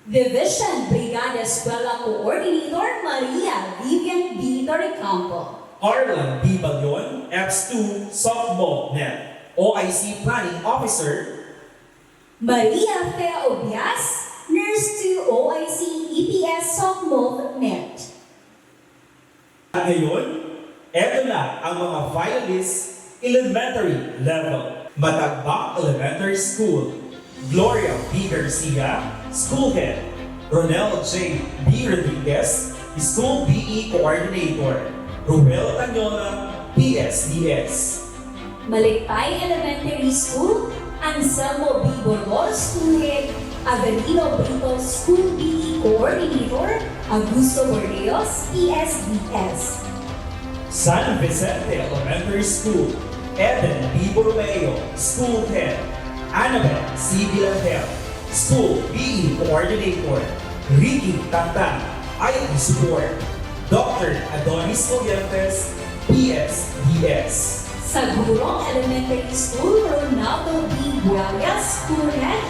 Speaker 3: Division Brigada Eskwela Coordinator Maria Vivian B. Torrecampo,
Speaker 2: Arlan B. Balyon, EPS 2 Softball Net, OIC Planning Officer,
Speaker 3: Maria Fea Obias, Nurse 2 OIC EPS Softball Net.
Speaker 2: At ngayon, eto na ang mga finalists elementary level. Matagbang Elementary School, Gloria B. Garcia, School Head, Ronel J. B. Rodriguez, School BE Coordinator, Ruel Tanyola, PSDS.
Speaker 3: Maligtay Elementary School, Anselmo B. Borgor, School Head, Avelino Brito, School BE Coordinator, Augusto Bordeos, PSDS.
Speaker 2: San Vicente Elementary School, Eden B. Borromeo, School Head, Annabel C. Villarreal, School BE Coordinator, Ricky Tantan, IT Support, Dr. Adonis Collientes, PSDS.
Speaker 3: Sagurong Elementary School, Ronaldo B. Buaya, School Head,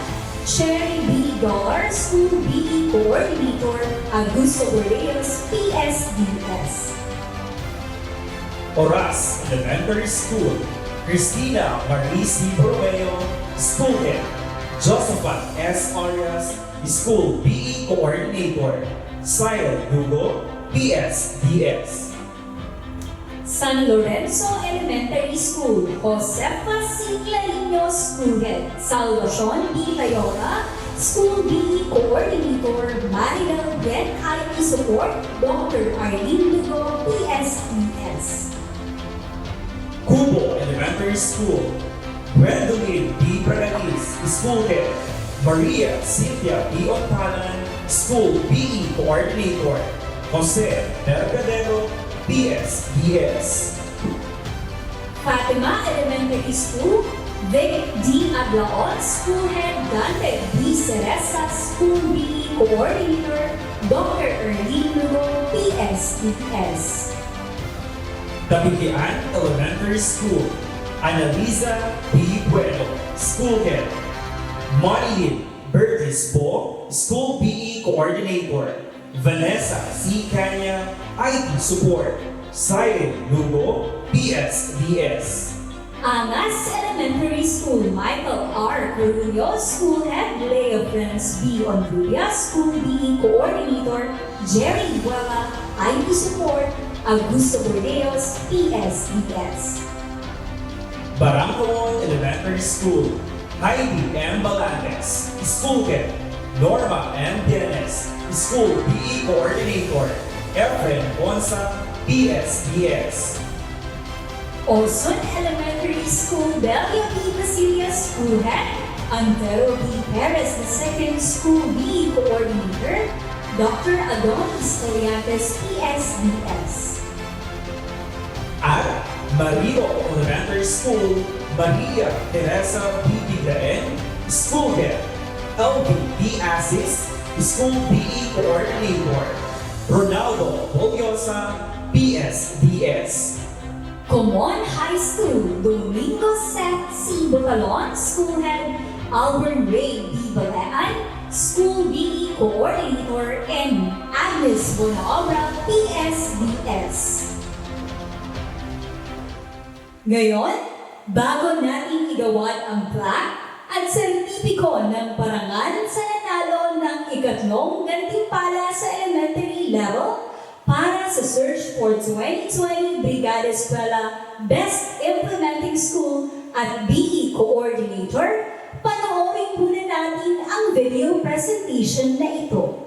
Speaker 3: Cherry B. Dollar, School BE Coordinator, Augusto Bordeos, PSDS.
Speaker 2: Oras Elementary School, Cristina Marie C. Borromeo, School Head, Josephat S. Arias, School BE Coordinator, Cyril Dugo, PSDS.
Speaker 3: San Lorenzo Elementary School, Josefa C. Clarino, School Head, Salvacion B. Layora, School BE Coordinator, Marinel Ben IT Support, Dr. Arlene Lugo, PSDS.
Speaker 2: Cubo Elementary School, Gwendolyn B. Bragalis, School Head, Maria Cynthia B. Ontalan, School PE Coordinator, Jose Mercadero, PSDS.
Speaker 3: Fatima Elementary School, Vic D. Ablaon, School Head Dante B. Ceresa, School B. Coordinator, Dr. Erlene Lugo, PSDS.
Speaker 2: Tabigian Elementary School, Annalisa B. Bueno, School Head, Marilyn Bertis Bo, School PE Coordinator, Vanessa C. Kanya, IT Support, Siren Lugo, PSDS.
Speaker 3: Angas Elementary School, Michael R. Carullo, School Head, Leo Friends B. Onrubia, School B. Coordinator, Jerry Guava, IT Support, Augusto Bordeos, PSDS.
Speaker 2: Barangkawan Elementary School, Heidi M. Balantes, School Head, Norma M. Dianes, School PE Coordinator, Efren Bonsa, PSDS.
Speaker 3: Olson Elementary School, Belia B. Basilia, School Head, Antero B. Perez II, School B. Coordinator, Dr. Adonis Coriantes, PSDS.
Speaker 2: At Mario Elementary School, Maria Teresa B. Biglaen, School Head, LB B. Asis, School PE Coordinator, Ronaldo Boliosa, PSDS.
Speaker 3: Comon High School, Domingo Seth C. Butalon, School Head, Albert Ray B. Balean, School BE Coordinator, and Agnes Bonaobra, PSDS. Ngayon, bago natin igawan ang plaque at sertipiko ng parangal sa nanalo ng ikatlong gantimpala sa elementary level para sa Search for 2020 Brigada Eskwela Best Implementing School at BE Coordinator, panoorin muna natin ang video presentation na ito.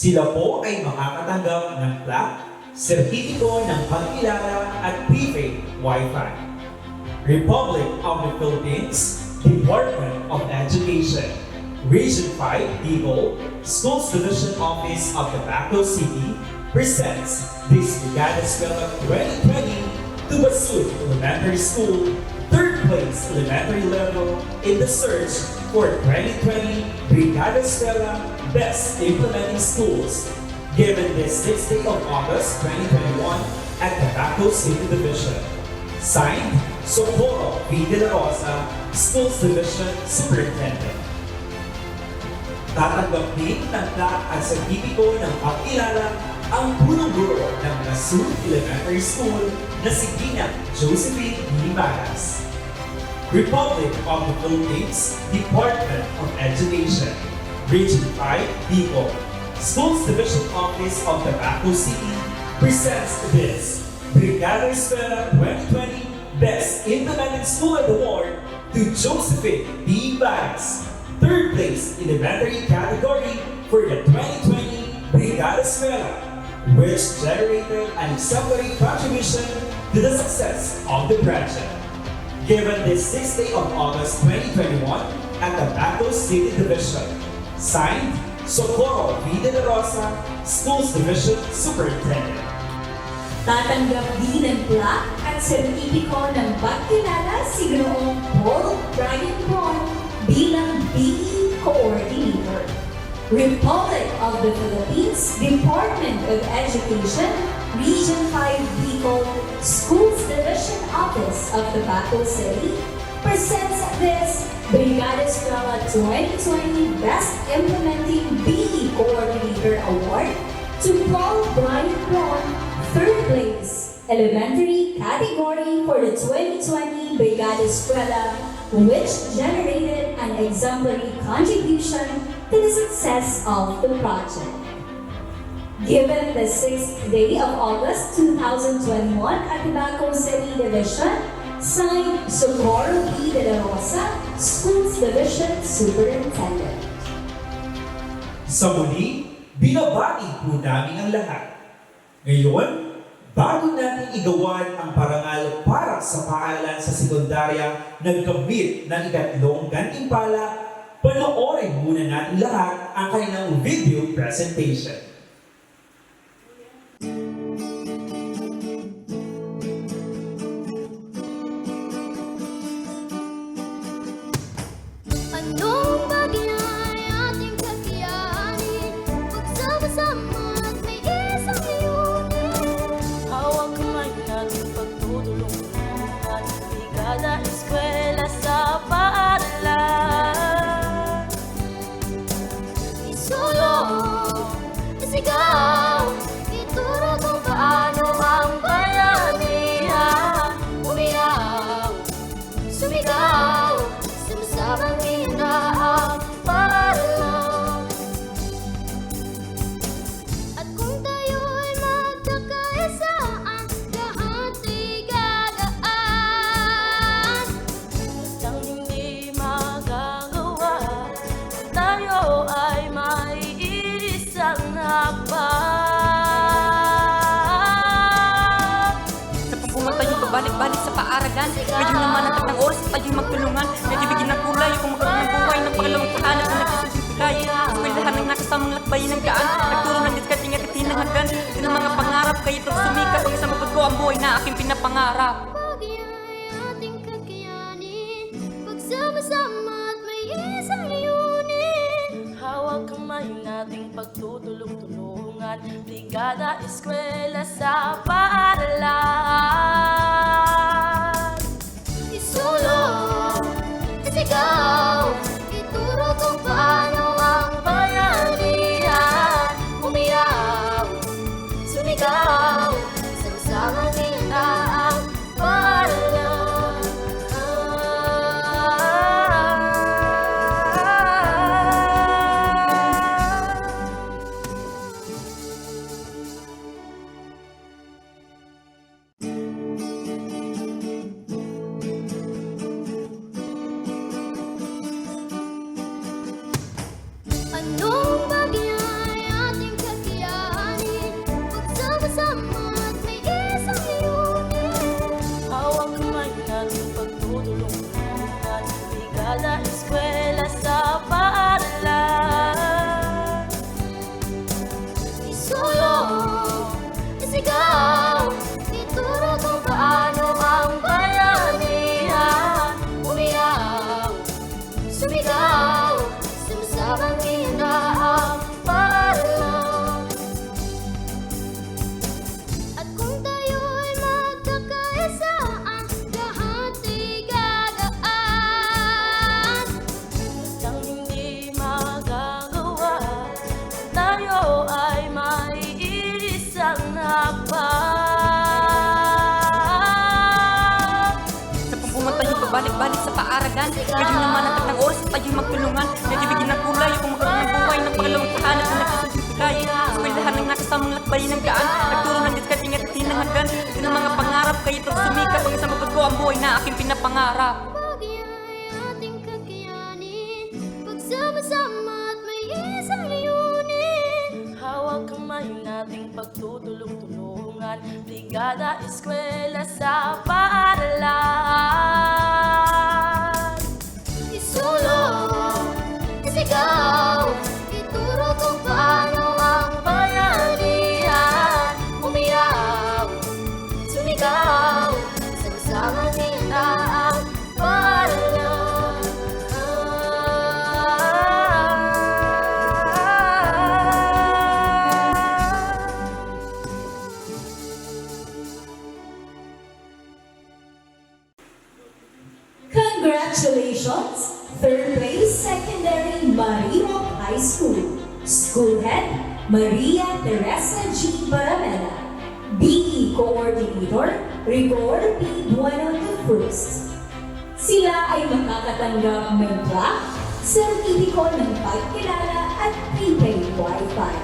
Speaker 2: Sila po ay makakatanggap ng plaque, sertipiko ng pagkilala at prepaid Wi-Fi. Republic of the Philippines, Department of Education, Region 5, Bicol, Schools Division Office of Tabaco City presents this Brigada Eskwela 2020 to Basud Elementary School, third place elementary level in the search for 2020 Brigada Eskwela Best Implementing Schools, given this 6th day of August 2021 at Tabaco City Division. Signed, Socorro V. De La Rosa, Schools Division Superintendent. Tatanggap din ng plaque at sertipiko ng pagkilala ang punong guro ng Basud Elementary School na si Gina Josephine D. Maras. Republic of the Philippines, Department of Education, Region 5, Bicol, Schools Division Office of Tabaco City presents this Brigada Eskwela 2020 Best Implemented School Award to Josephine D. Maras, third place elementary category for the 2020 Brigada Eskwela, which generated an exemplary contribution to the success of the project. Given this 6th day of August 2021 at Tabaco City Division. Signed, Socorro V. De La Rosa, Schools Division Superintendent.
Speaker 3: Tatanggap din ng plaque at sertipiko ng pagkilala si Ginoong Paul Brian Ron bilang BE Coordinator. Republic of the Philippines, Department of Education, Region 5 Bicol, Schools Division Office of Tabaco City presents this Brigada Eskwela 2020 Best Implementing BE Coordinator Award to Paul Brian Ron, third place, elementary category for the 2020 Brigada Eskwela, which generated an exemplary contribution to the success of the project. Given the 6th day of August 2021 at Tabaco City Division, signed Socorro V. De La Rosa, Schools Division Superintendent.
Speaker 2: Sa muli, binabati po namin ang lahat. Ngayon, bago natin igawan ang parangal para sa paaralan sa sekundarya nagkamit ng ikatlong gantimpala, panoorin muna natin lahat ang kanilang video presentation.
Speaker 1: Anong bagay ay ating kakayanin? Pagsama-sama at may isang layunin.
Speaker 6: Hawak kamay natin pagtutulong-tulungan, Brigada Eskwela sa paaralan.
Speaker 1: Isulong, isigaw, ituro kung paano ang bayanihan. Umiyaw, sumigaw, sama-samang hinaang paaralan. At kung tayo'y magkakaisaan, lahat ay gagaan.
Speaker 6: Walang hindi magagawa kung tayo ay may isang hakbang.
Speaker 12: Sa pagpungan tayo pabalik-balik sa paaralan, medyo naman ang tatang oras tayo magtulungan, medyo bigyan ng kulay kung magkaroon ng buhay ng pangalawang pahanap na nagsusulay. Eskwelahan ng nakasamang lakbayin ng daan, nagturo ng diskating at itinang hagdan. Ito ng mga pangarap, kayo ito sumikat, ang isang mapag ko ang buhay na aking pinapangarap.
Speaker 1: Bagay ay ating kakayanin. Pagsama-sama at may isang layunin.
Speaker 6: Hawak kamay nating pagtutulong-tulungan, Brigada Eskwela sa paaralan.
Speaker 1: Isulong, isigaw, ituro kung paano ang bayanihan. Umiyaw, sumigaw, sama-samang hinaang paaralan. Sarsamang ginhaang paaralan. At kung tayo'y magkakaisa, ang lahat ay gagaan.
Speaker 6: Hanggang hindi magagawa, tayo ay maiisang hapag.
Speaker 12: Sa pampuman tayo pabalik-balik sa paaralan. Medyo naman ang tatlong oras at tayo'y magtulungan. Medyo bigyan ng kulay kung magkaroon ng buhay ng pangalawang tahanan na nagsusubigay. Eskwelahan ng nakasamang lakbay ng gaan. Nagturo ng discarding at tinangagan. Ito ng mga pangarap, kayo ito'y sumikat. Ang isang mapag ko ang buhay na aking pinapangarap.
Speaker 1: Bagay ay ating kakayanin, pagsama-sama at may isang layunin.
Speaker 6: Hawak kamay nating pagtutulong-tulungan, Brigada, Eskwela sa paaralan.
Speaker 1: Isulong, isigaw, ituro kung paano ang bayanihan. Umiyaw, sumigaw, sama-sama nila ang paaralan.
Speaker 3: Congratulations! Third place, Secondary Marino High School. School Head, Maria Teresa G. Baramela. BE Coordinator, Rigor P. Bueno de Cruz. Sila ay makakatanggap ng plaque, sertipiko ng pagkilala at prepaid Wi-Fi.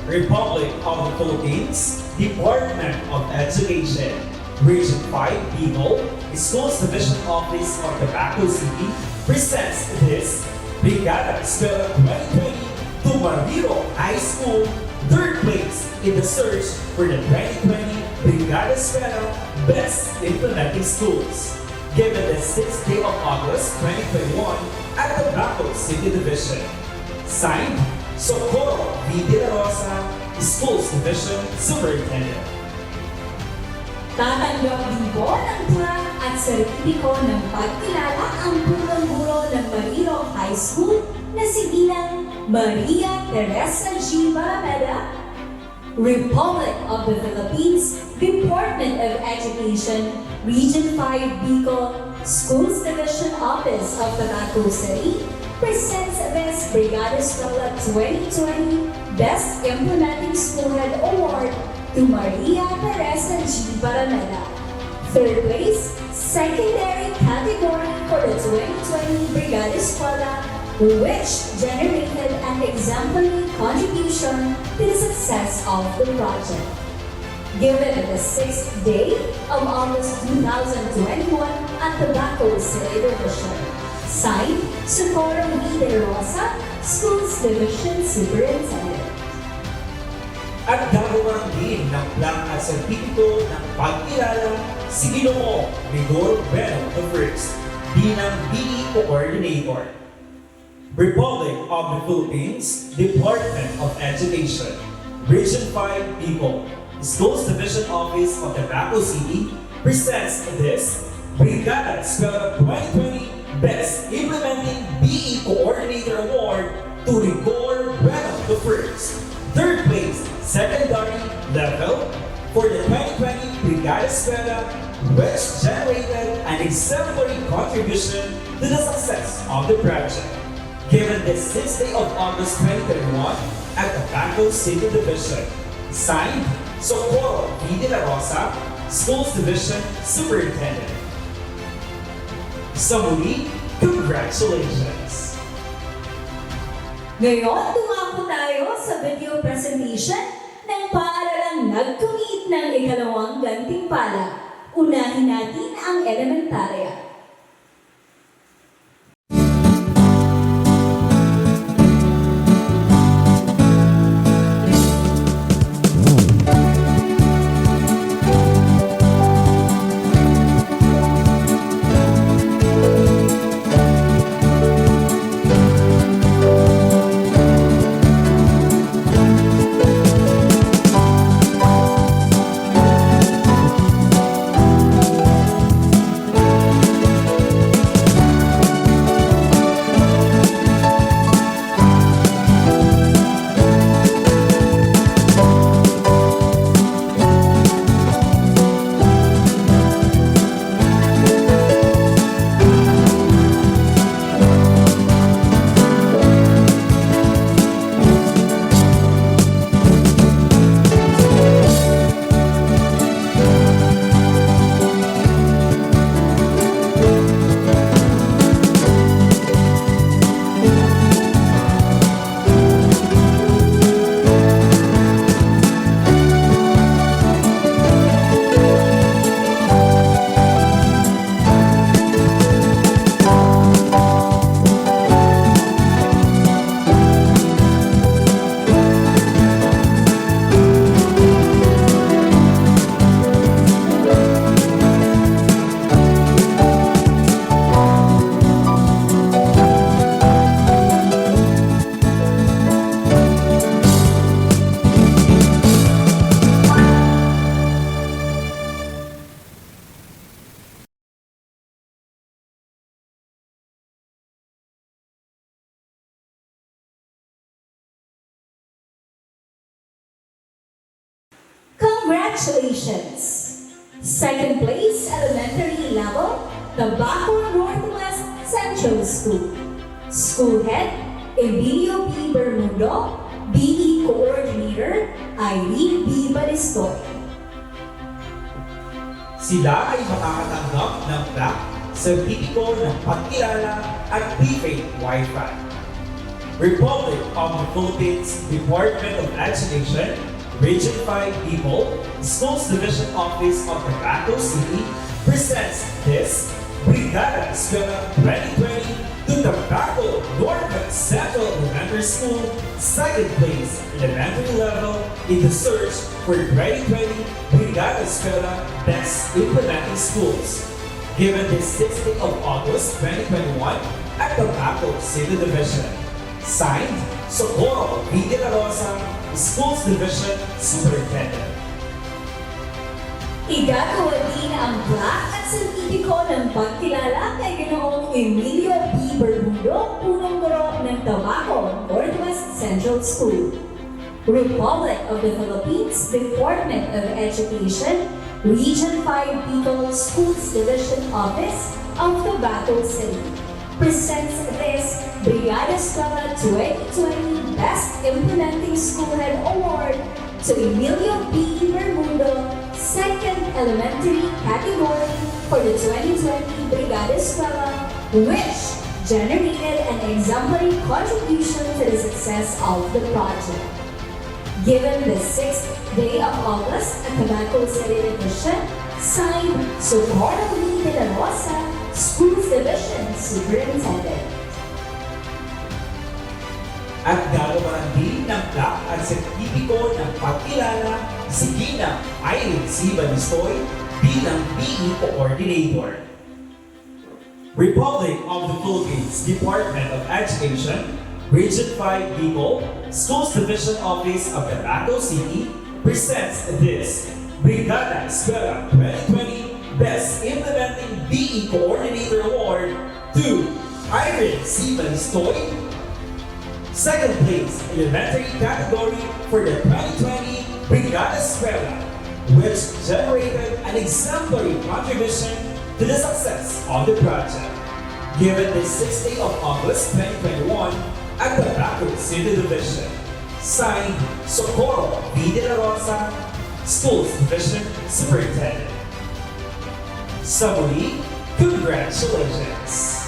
Speaker 2: Republic of the Philippines, Department of Education, Region 5, Bicol, Schools Division Office of Tabaco City presents this Brigada Eskwela 2020 to Marino High School, third place in the search for the 2020 Brigada Eskwela Best Implementing Schools, given the 6th day of August 2021 at Tabaco City Division. Signed, Socorro V. De La Rosa, Schools Division Superintendent.
Speaker 3: Tatanggap din po ng plaque at sertipiko ng pagkilala ang purang-guro ng Marino High School na si Ginang Maria Teresa G. Baramela, Republic of the Philippines, Department of Education, Region 5 Bicol, Schools Division Office of Tabaco City, presents this Brigada Eskwela 2020 Best Implementing School Head Award to Maria Teresa G. Baramela. Third place, secondary category for the 2020 Brigada Eskwela, which generated an exemplary contribution to the success of the project. Given the 6th day of August 2021 at Tabaco City Division. Signed, Socorro V. De Rosa, Schools Division Superintendent.
Speaker 2: At gagawa din ng plaque at sertipiko ng pagkilala si Ginoo Rigor Bueno I, bilang BE Coordinator. Republic of the Philippines, Department of Education, Region 5 Bicol, Schools Division Office of Tabaco City presents this Brigada Eskwela 2020 Best Implementing BE Coordinator Award to Rigor Bueno I. Third place, secondary level for the 2020 Brigada Eskwela, which generated an exemplary contribution to the success of the project. Given the 6th day of August 2021 at the Tabaco City Division. Signed, Socorro V. De La Rosa, Schools Division Superintendent. Sa muli, congratulations!
Speaker 3: Ngayon, tumako tayo sa video presentation ng paaralang nag-commit ng ikalawang gantimpala. Unahin natin ang elementarya. Congratulations! Second place, elementary level, Tabaco Northwest Central School. School Head, Emilio P. Bermudo, BE Coordinator, Irene B. Balistoy.
Speaker 2: Sila ay makakatanggap ng plaque, sertipiko ng pagkilala at prepaid Wi-Fi. Republic of the Philippines Department of Education, Region 5 People, Schools Division Office of Tabaco City presents this Brigada Eskwela 2020 to Tabaco Northwest Central Elementary School, second place elementary level in the search for 2020 Brigada Eskwela Best Implementing Schools. Given the 16th of August 2021 at Tabaco City Division. Signed, Socorro V. De La Rosa, Schools Division Superintendent.
Speaker 3: Igagawa din ang plaque at sertipiko ng pagkilala kay Ginoong Emilio B. Bermudo, punong guro ng Tabaco Northwest Central School. Republic of the Philippines Department of Education, Region 5 People Schools Division Office of Tabaco City presents this Brigada Eskwela 2020 Best Implementing School Head Award to Emilio B. Bermudo, second elementary category for the 2020 Brigada Eskwela, which generated an exemplary contribution to the success of the project. Given the 6th day of August at Tabaco City Division, signed Socorro V. De La Rosa, Schools Division Superintendent.
Speaker 2: At gagawaran din ng plaque at sertipiko ng pagkilala si Gina Irene C. Balistoy bilang BE Coordinator. Republic of the Philippines Department of Education, Region 5 People, Schools Division Office of Tabaco City presents this Brigada Eskwela 2020 Best Implementing BE Coordinator Award to Irene C. Balistoy, second place elementary category for the 2020 Brigada Eskwela, which generated an exemplary contribution to the success of the project. Given the 6th day of August 2021 at the Tabaco City Division. Signed, Socorro V. De La Rosa, Schools Division Superintendent. Sa muli, congratulations!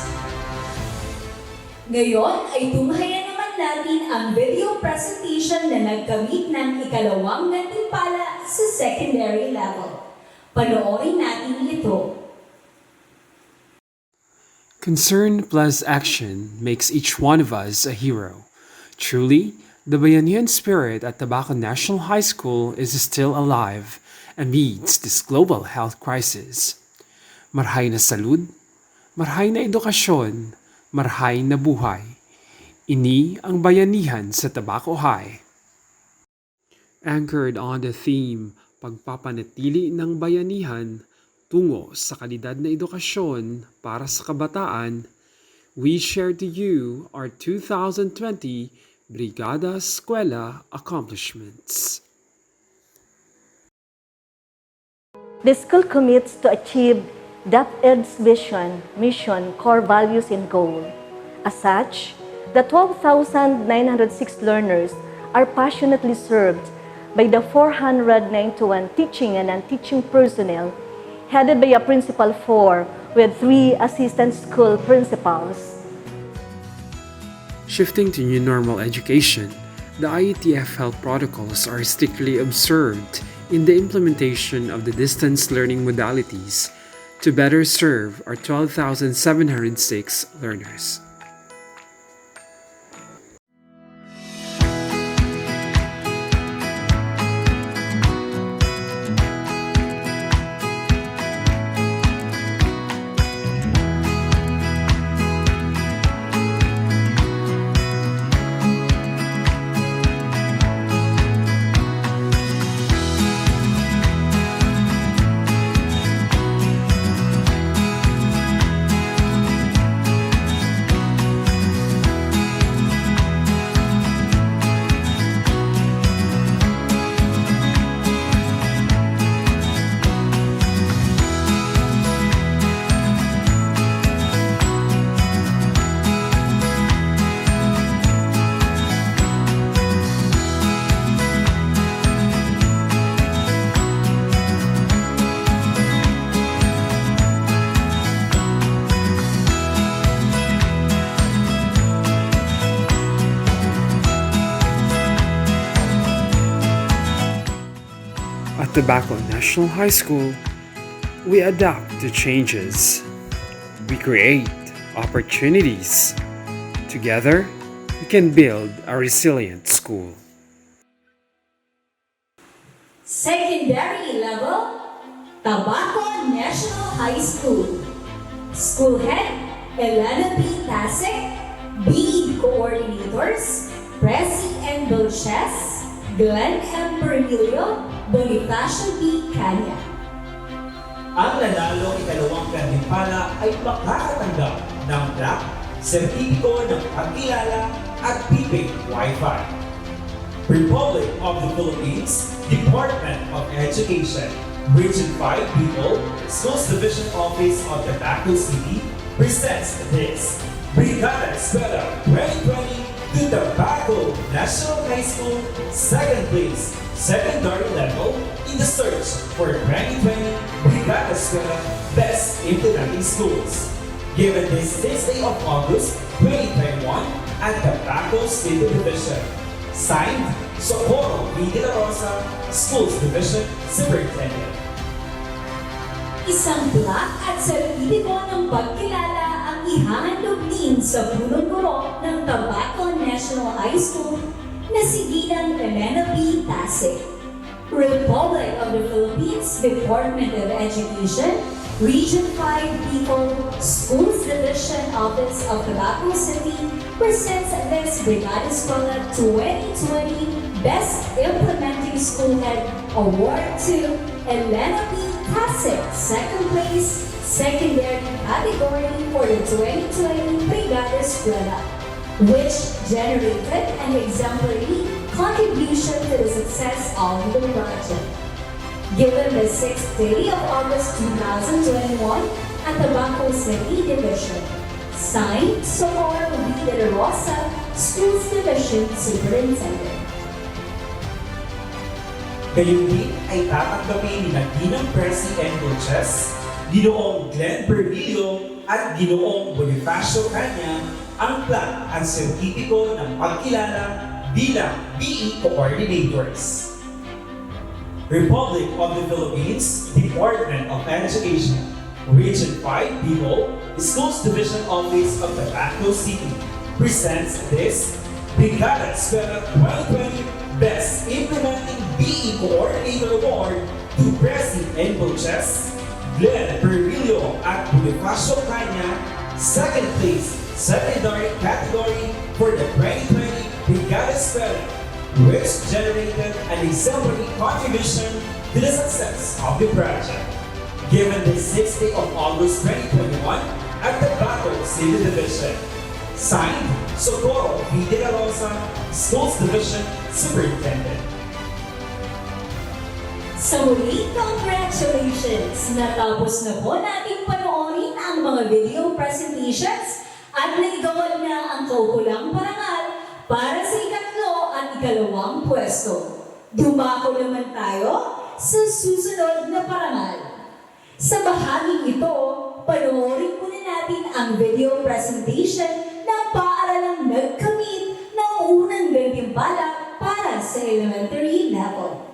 Speaker 3: Ngayon ay tunghayan naman natin ang video presentation na nagkamit ng ikalawang gantimpala sa secondary level. Panoorin natin ito.
Speaker 13: Concern plus action makes each one of us a hero. Truly, the Bayanihan spirit at Tabaco National High School is still alive amidst this global health crisis. Marhay na salud, marhay na edukasyon, marhay na buhay. Ini ang bayanihan sa Tabaco High. Anchored on the theme, pagpapanatili ng bayanihan tungo sa kalidad na edukasyon para sa kabataan, we share to you our 2020 Brigada Eskwela accomplishments.
Speaker 14: The school commits to achieve DepEd's vision, mission, core values, and goal. As such, the 12,906 learners are passionately served by the 491 teaching and non-teaching personnel headed by a principal 4 with 3 assistant school principals.
Speaker 13: Shifting to new normal education, the IETF health protocols are strictly observed in the implementation of the distance learning modalities to better serve our 12,706 learners. At Tabaco National High School, we adapt to changes. We create opportunities. Together, we can build a resilient school.
Speaker 3: Secondary level, Tabaco National High School. School Head, Elena B. Tasek, BE Coordinators, Presi N. Dolces, Glenn M. Permilio, Bonifacio B. Canya.
Speaker 2: Ang nanalo ikalawang gantimpala ay makakatanggap ng plaque, sertipiko ng pagkilala at prepaid Wi-Fi. Republic of the Philippines, Department of Education, Region 5 People, Schools Division Office of Tabaco City presents this Brigada Eskwela 2020 to Tabaco National High School, second place, secondary level in the search for 2020 Brigada Eskwela Best Implementing Schools. Given this 6th day of August 2021 at Tabaco City Division. Signed, Socorro V. De La Rosa, Schools Division Superintendent.
Speaker 3: Isang plaque at sertipiko ng pagkilala ang ihahandog din sa punong guro ng Tabaco National High School na si Ginang Elena B. Tasek. Republic of the Philippines Department of Education, Region 5 People, Schools Division Office of Tabaco City presents this Brigada Eskwela 2020 Best Implementing School Head Award to Elena B. Tasek, second place, secondary category for the 2020 Brigada Eskwela, which generated an exemplary contribution to the success of the project. Given the 6th day of August 2021 at Tabaco City Division. Signed, Socorro V. De La Rosa, Schools Division Superintendent.
Speaker 2: Gayon din ay tatanggapin ni Ginang Presi N. Dolces, Ginoong Glenn Permilio at Ginoong Bonifacio Canya ang plaque at sertipiko ng pagkilala bilang BE Coordinators. Republic of the Philippines Department of Education, Region 5 People, Schools Division Office of Tabaco City presents this Brigada Eskwela 2020 Best Implementing BE Coordinator Award to Presi N. Dolces, Glenn Permilio at Bonifacio Canya, second place, secondary category for the 2020 Brigada Eskwela, which generated an exemplary contribution to the success of the project. Given the 6th day of August 2021 at the Tabaco City Division. Signed, Socorro V. De La Rosa, Schools Division Superintendent.
Speaker 3: Sa muli, congratulations! Natapos na po nating panoorin ang mga video presentations at naigawan na ang kaukulang parangal para sa ikatlo at ikalawang pwesto. Dumako naman tayo sa susunod na parangal. Sa bahaging ito, panoorin muna natin ang video presentation ng paaralang nagkamit ng unang gantimpala para sa elementary level.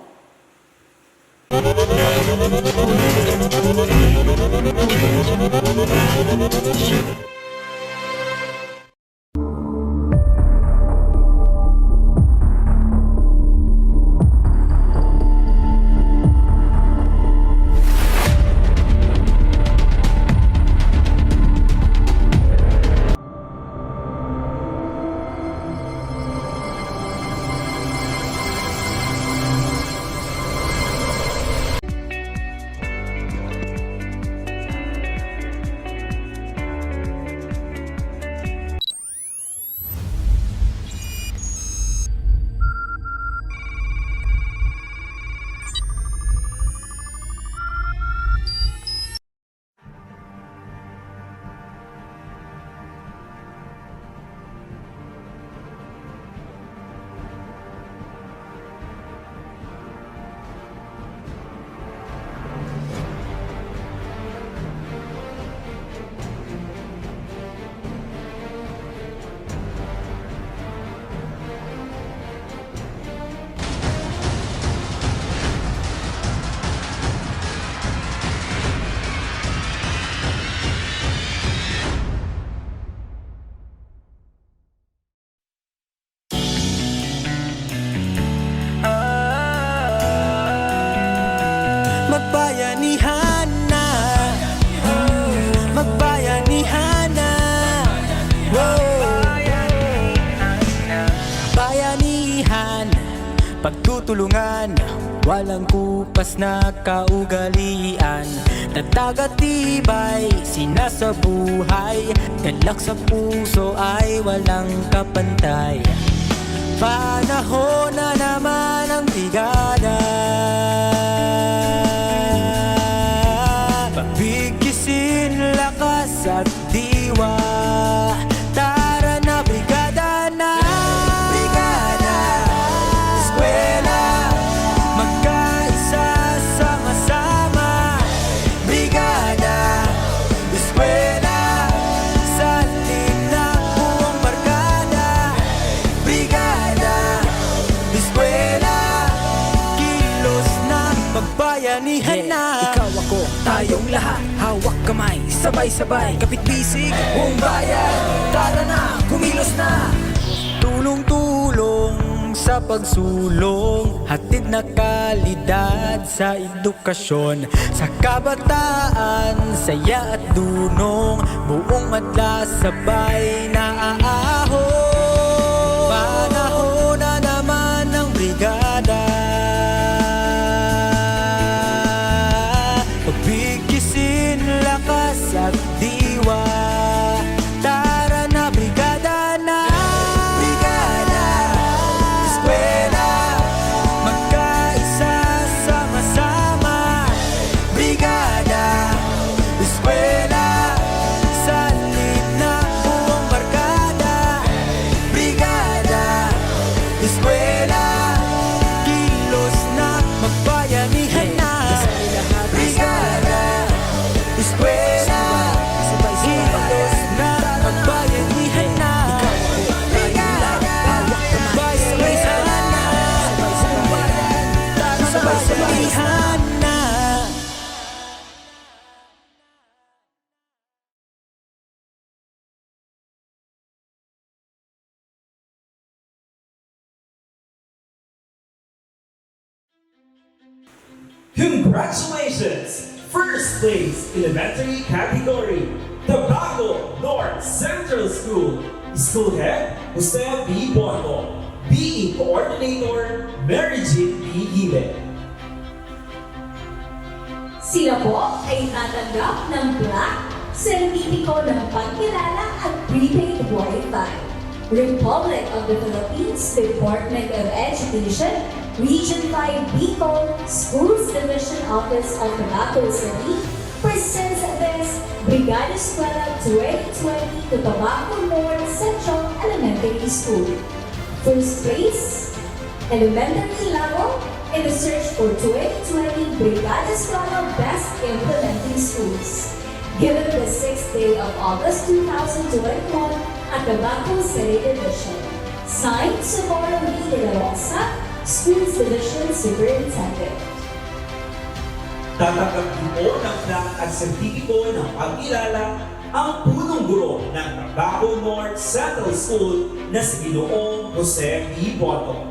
Speaker 15: tulungan, walang kupas na kaugalian. Tatag at tibay, sinasabuhay, galak sa puso ay walang kapantay. Panahon na naman ang brigada, pabigkisin lakas at diwa. Tara na brigada na, brigada, eskwela, magkaisa sama-sama. Brigada, eskwela, salin na buong barkada. Brigada, eskwela, kilos na magbayanihan na. Ikaw ako, tayong lahat, hawak kamay, sabay-sabay, kapit bisig, buong bayan. Tara na, kumilos na. Tulong-tulong sa pagsulong, hatid na kalidad sa edukasyon. Sa kabataan, saya at dunong, buong madla sabay na aahon. Panahon na naman ng brigada, pagbigisin lakas at diwa. Tara na brigada na, brigada, eskwela, magkaisa sama-sama. Brigada, eskwela, salin na buong barkada. Brigada, eskwela, kilos na magbayanihan na. Brigada, eskwela, kilos na magbayanihan na. Brigada, magbayanihan na. Sabay-sabayhan na.
Speaker 2: Congratulations! First place elementary category, Tabaco North Central School. School Head, Jose B. Bono. BE Coordinator, Mary Jean B. Gile.
Speaker 3: Sila po ay tatanggap ng plaque, sertipiko ng pagkilala at prepaid Wi-Fi. Republic of the Philippines Department of Education, Region 5 Bicol, Schools Division Office of Tabaco City, presents this Brigada Eskwela 2020 to Tabaco North Central Elementary School. First place, elementary level, in the search for 2020 Brigada Eskwela Best Implementing Schools. Given the 6th day of August 2021 at Tabaco City Division. Signed, Socorro V. De La Rosa, Schools Division Superintendent.
Speaker 2: Tatanggap din po ng plaque at sertipiko ng pagkilala ang punong guro ng Tabaco North Central School na si Ginoong Jose B. Boto.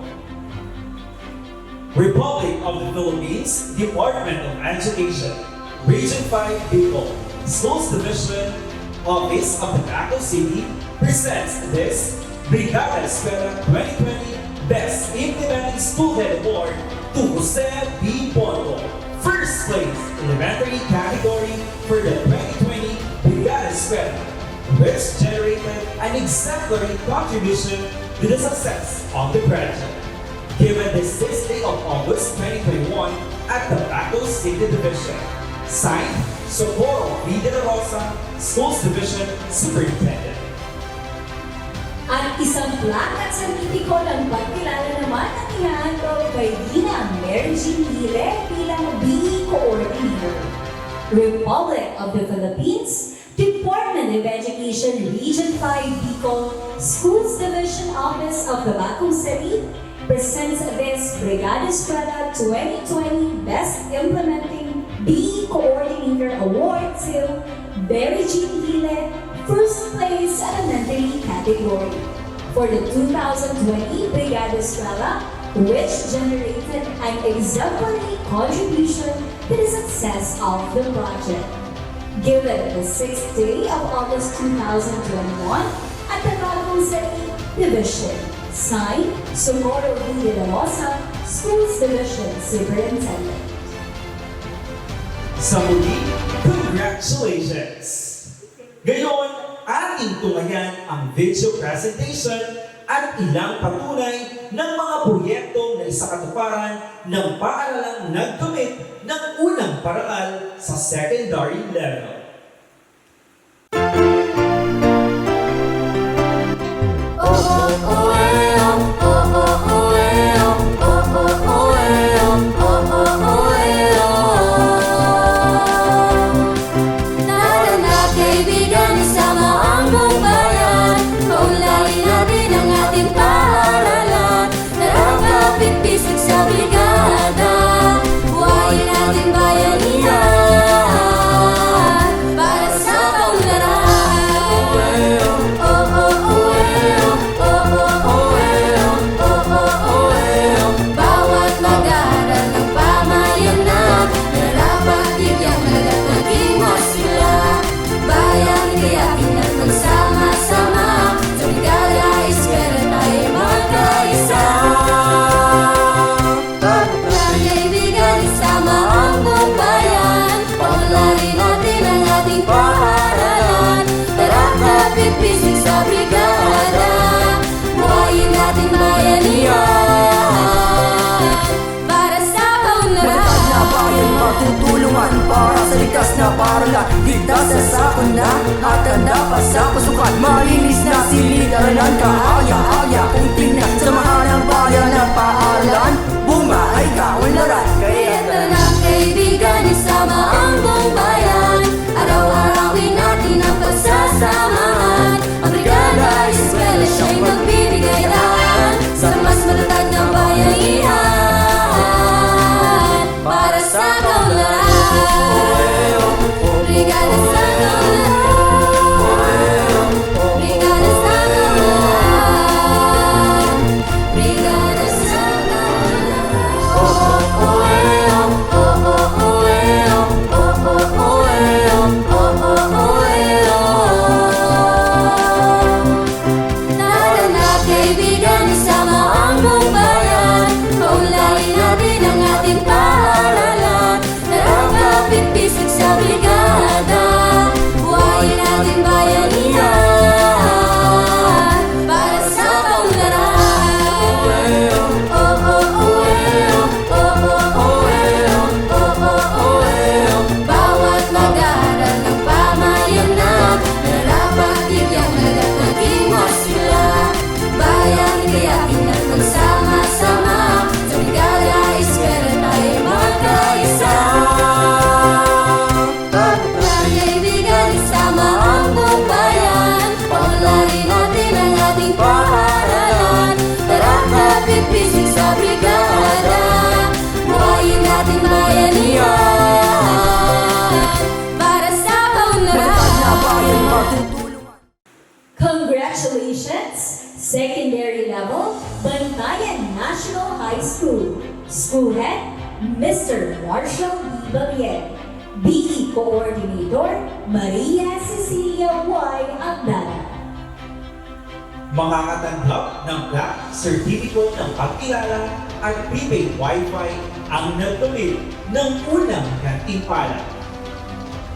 Speaker 2: Republic of the Philippines Department of Education, Region 5 Bicol, Schools Division Office of Tabaco City presents this Brigada Eskwela 2020 Best Implementing School Head Award to Jose B. Boto. First place elementary category for the 2020 Brigada Eskwela, which generated an exemplary contribution to the success of the project. Given the 6th day of August 2021 at the Tabaco City Division. Signed, Socorro V. De La Rosa, Schools Division Superintendent.
Speaker 3: At isang plaque at sertipiko ng pagkilala naman ang ihahandog kay Ginang Mary Jean Gile bilang BE Coordinator. Republic of the Philippines, Department of Education Region 5 Bicol, Schools Division Office of Tabaco City, presents this Brigada Eskwela 2020 Best Implementing BE Coordinator Award to Mary Jean Gile, first place elementary category for the 2020 Brigada Eskwela, which generated an exemplary contribution to the success of the project. Given the 6th day of August 2021 at the Tabaco City Division. Signed, Socorro V. De La Rosa, Schools Division Superintendent.
Speaker 2: Sa muli, congratulations! Ngayon, ating tumayan ang video presentation at ilang patunay ng mga proyekto na isakatuparan ng paaralang nagkamit ng unang paral sa secondary level.
Speaker 1: Pising sa brigada, buhayin natin bayanihan para sa kaunlaran.
Speaker 15: Matatag na bayan, matutulungan para sa likas na paralan. Ligtas sa sakuna at tanda pa sa pasukan. Malinis na silid-aralan, kaaya-aya kung tingnan. Samahan ang bayan ng paaralan, bunga ay kaunlaran.
Speaker 1: Kaya tara na kaibigan, isama ang buong bayan. Araw-arawin natin ang pagsasamahan. Ang Brigada Eskwela siya'y magbibigay daan sa mas matatag na bayanihan para sa kaunlaran. Brigada sa kaunlaran, Brigada sa kaunlaran, Brigada sa pising sa brigada, buhayin natin bayanihan para sa kaunlaran.
Speaker 3: Congratulations! Secondary level, Bantayan National High School. School Head, Mr. Marshall B. Baliet. BE Coordinator, Maria Cecilia Y. Agdala.
Speaker 2: Makakatanggap ng plaque, certificate ng pagkilala at prepaid Wi-Fi ang nagkamit ng unang gantimpala.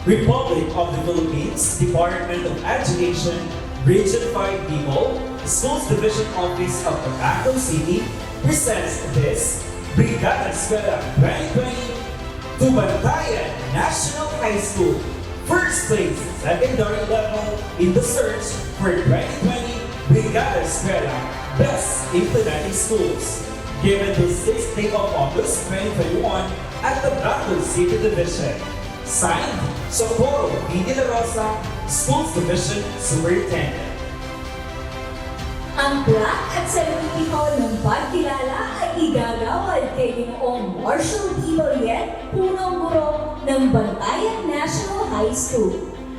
Speaker 2: Republic of the Philippines, Department of Education, Region 5 People, Schools Division Office of Tabaco City presents this Brigada Eskwela 2020 to Bantayan National High School. First place secondary level in the search for 2020 Brigada Eskwela Best Implementing Schools. Given the 6th day of August 2021 at the Tabaco City Division. Signed, Socorro V. De La Rosa, Schools Division Superintendent.
Speaker 3: Ang plaque at certificate ng pagkilala ay igagawad kay Ginoong Marshall B. Baliet, punong guro ng Bantayan National High School.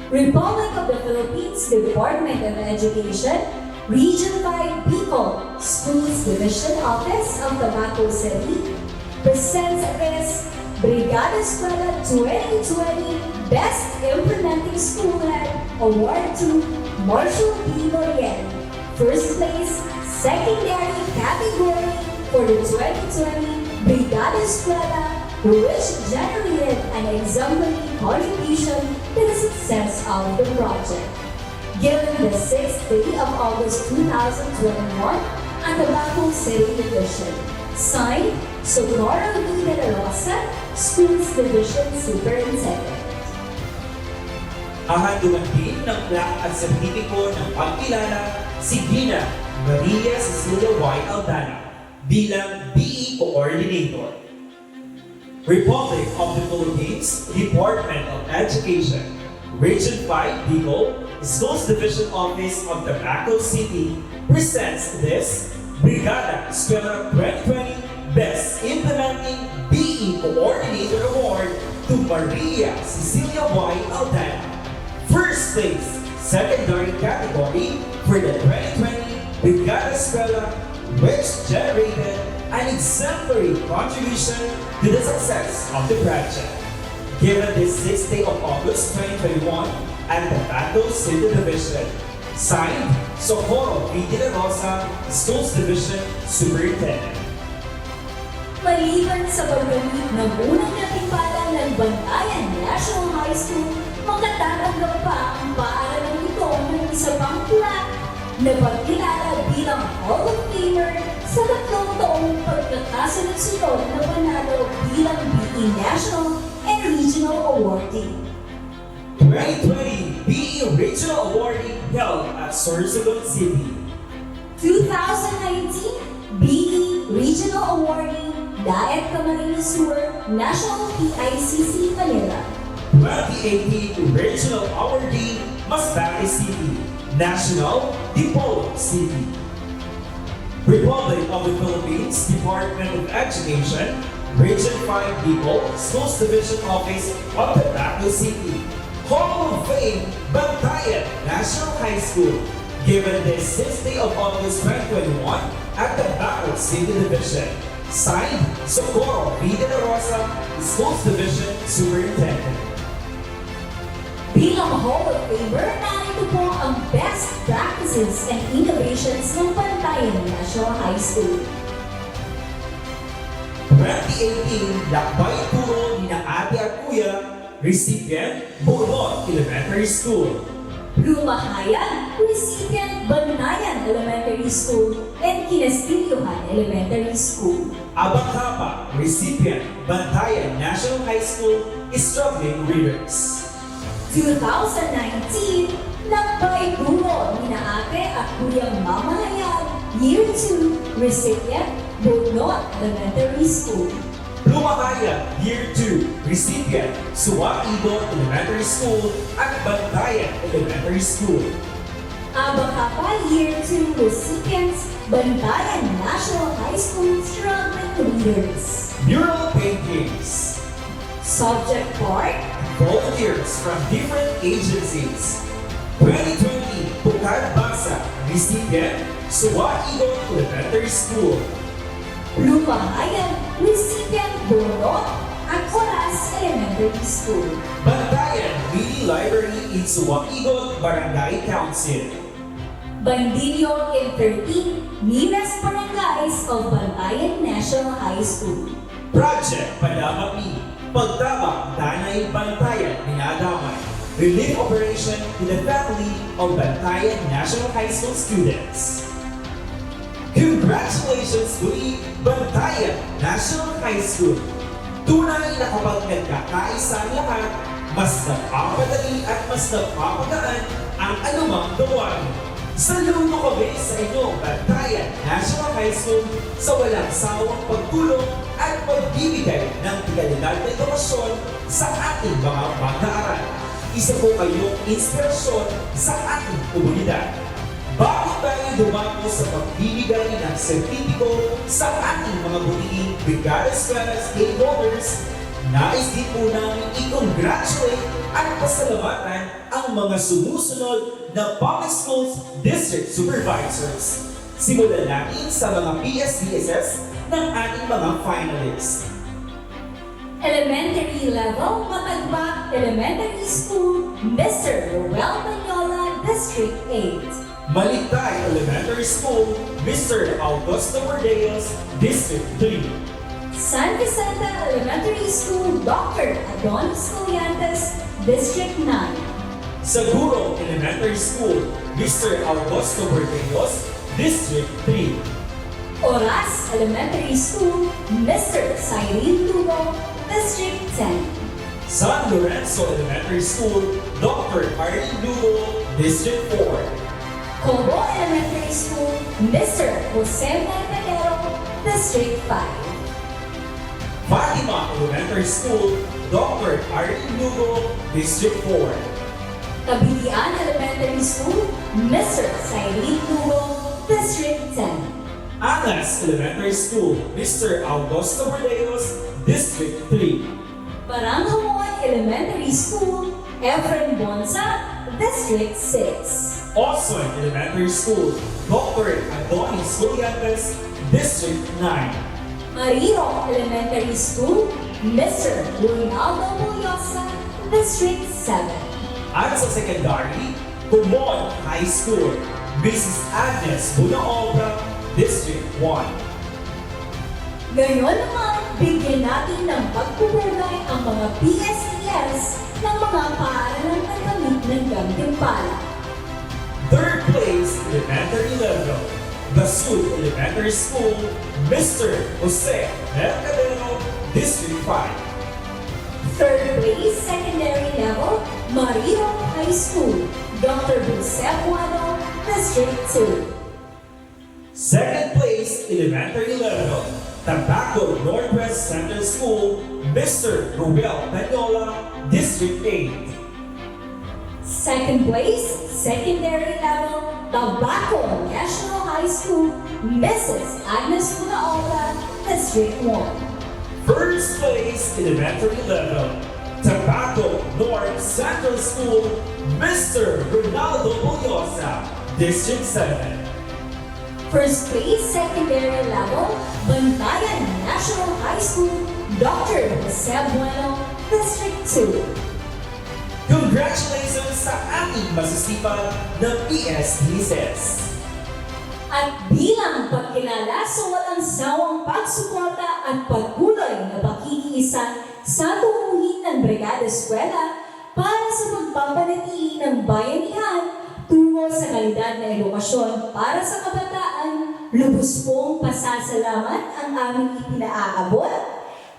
Speaker 3: Republic of the Philippines Department of Education, Region 5 Bicol, Schools Division Office of Tabaco City, presents this Brigada Eskwela 2020 Best Implementing School Head Award to Marshall B. Baliet. First place, secondary category for the 2020 Brigada Eskwela, which generated an exemplary contribution to the success of the project. Given the 6th day of August 2021 at Tabaco City Division. Signed, Socorro V. De La Rosa, Schools Division Superintendent.
Speaker 2: Hahanduan din ng plaque at sertipiko ng pagkilala si Gina Maria Cecilia Y. Aldana bilang BE Coordinator. Republic of the Philippines Department of Education, Region 5 Bicol, Schools Division Office of Tabaco City presents this Brigada Eskwela 2020 Best Implementing BE Coordinator Award to Maria Cecilia Y. Aldana. First place, secondary category for the 2020 Brigada Eskwela, which generated an exemplary contribution to the success of the project. Given the 6th day of August 2021 at the Tabaco City Division, signed, Socorro V. De La Rosa, Schools Division Superintendent.
Speaker 3: Maliban sa paggamit ng unang katimpala ng Bantayan National High School, makatatanggap pa ang paaralan nito ng isa pang plaque na pagkilala bilang Hall of Famer sa 3 taong pagkakasunod-sunod na panalo bilang BE National and Regional Awardee.
Speaker 2: 2020 BE Regional Awardee held at Sorsogon City.
Speaker 3: 2019 BE Regional Awardee Daet Camarines Sur National PICC Manila.
Speaker 2: 2018 Regional Awardee Masbate City, National Dipolo City. Republic of the Philippines Department of Education, Region 5 Bicol, Schools Division Office of Tabaco City. Hall of Fame, Bantayan National High School, given the 6th day of August 2021 at Tabaco City Division. Signed, Socorro V. De La Rosa, Schools Division Superintendent.
Speaker 3: Bilang Hall of Famer, narito po ang best practices and innovations ng Bantayan National High School.
Speaker 2: 2018 Lakbay Turo ni na Ate at Kuya, recipient, Bourbon Elementary School.
Speaker 3: Lumahayan, recipient, Bantayan Elementary School and Kinastilyohan Elementary School.
Speaker 2: Abang-Hapa, recipient, Bantayan National High School, Struggling Readers.
Speaker 3: 2019, Lakbay Turo ni na Ate at Kuyang Mamahayan, Year 2, recipient, Burnot Elementary School.
Speaker 2: Lumakaya, Year 2, recipient, Suwaibo Elementary School at Bantayan Elementary School.
Speaker 3: Abang-Hapa, Year 2, recipients, Bantayan National High School, Struggling Readers.
Speaker 2: Mural paintings.
Speaker 3: Subject part,
Speaker 2: Volunteers from different agencies. 2020 Pukad Basa, recipient, Suwaibo Elementary School.
Speaker 3: Lumahayan, recipient, Burnot at Oras Elementary School.
Speaker 2: Bantayan Mini Library in Suwaigo Barangay Council.
Speaker 3: Bandilyo in 13 nearest barangays of Bantayan National High School.
Speaker 2: Project Padama Me, Pagtama Tanay Bantayan Minadamay. Relief Operation to the family of Bantayan National High School students. Congratulations to Bantayan National High School. Tunay na kapag nagkakaisa ang lahat, mas napapadali at mas napapagaan ang anumang gawain. Saludo kami sa inyong Bantayan National High School sa walang sawang pagtulong at pagbibigay ng kalidad na edukasyon sa ating mga mag-aaral. Isa po kayong inspirasyon sa ating komunidad. Bago tayo dumako sa pagbibigay ng sertipiko sa ating mga butiking Brigada Eskwela stakeholders, nais din po namin i-congratulate at pasalamatan ang mga sumusunod na Public Schools District Supervisors. Simulan natin sa mga PSDSS ng ating mga finalists.
Speaker 3: Elementary level, Matagbak Elementary School, Mr. Roel Manyola, District 8.
Speaker 2: Malitay Elementary School, Mr. Augusto Verdeos, District 3.
Speaker 3: San Vicente Elementary School, Dr. Adonis Collantes, District 9.
Speaker 2: Saguro Elementary School, Mr. Augusto Verdeos, District 3.
Speaker 3: Oras Elementary School, Mr. Cyrene Lugo, District 10.
Speaker 2: San Lorenzo Elementary School, Dr. Arlene Lugo, District 4.
Speaker 3: Cobo Elementary School, Mr. Jose Mercadero, District 5.
Speaker 2: Fatima Elementary School, Dr. Arlene Lugo, District 4.
Speaker 3: Kabilian Elementary School, Mr. Cyrene Lugo, District 10.
Speaker 2: Angas Elementary School, Mr. Augusto Verdeos, District 3.
Speaker 3: Baranghamon Elementary School, Efren Bonsa, District 6.
Speaker 2: Oson Elementary School, Dr. Adonis Collantes, District 9.
Speaker 3: Marino Elementary School, Mr. Ronaldo Mulyosa, District 7.
Speaker 2: At sa secondary, Kumon High School, Mrs. Agnes Bunaobra, District 1.
Speaker 3: Ngayon naman, bigyan natin ng pagpupugay ang mga PSES ng mga paaralang nagamit ng Gantimpala.
Speaker 2: Third place, elementary level, Basud Elementary School, Mr. Jose Mercadero, District 5.
Speaker 3: Third place, secondary level, Marino High School, Dr. Jose Bueno, District 2.
Speaker 2: Second place, elementary level, Tabaco Northwest Center School, Mr. Ruel Peñola, District 8.
Speaker 3: Second place, secondary level, Tabaco National High School, Mrs. Agnes Bunaobra, District 1.
Speaker 2: First place, elementary level, Tabaco North Central School, Mr. Ronaldo Mulyosa, District 7.
Speaker 3: First place, secondary level, Bantayan National High School, Dr. Jose Bueno, District 2.
Speaker 2: Congratulations sa ating masisipag na PSDSS!
Speaker 3: At bilang pagkilala sa walang sawang pagsuporta at pagkulay na pakikiisa sa tumuhin ng Brigada Eskwela para sa pagpapanatili ng bayanihan tungo sa kalidad na edukasyon para sa kabataan, lubos pong pasasalamat ang aming ipinaaabot.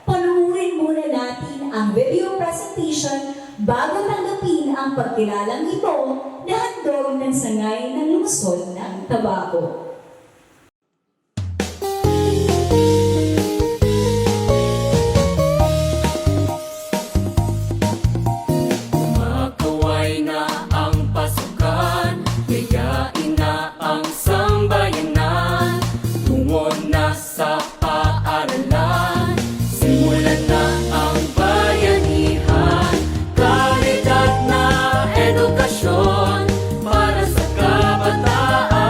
Speaker 3: Panuurin muna natin ang video presentation bago tanggapin ang pagkilalang ito na handog ng sangay ng lungsod ng Tabaco.
Speaker 16: Makaway na ang pasukan, gayain na ang sambayanan, tungo na sa paaralan, simulan na ang bayanihan, kalidad na edukasyon para sa kabataan.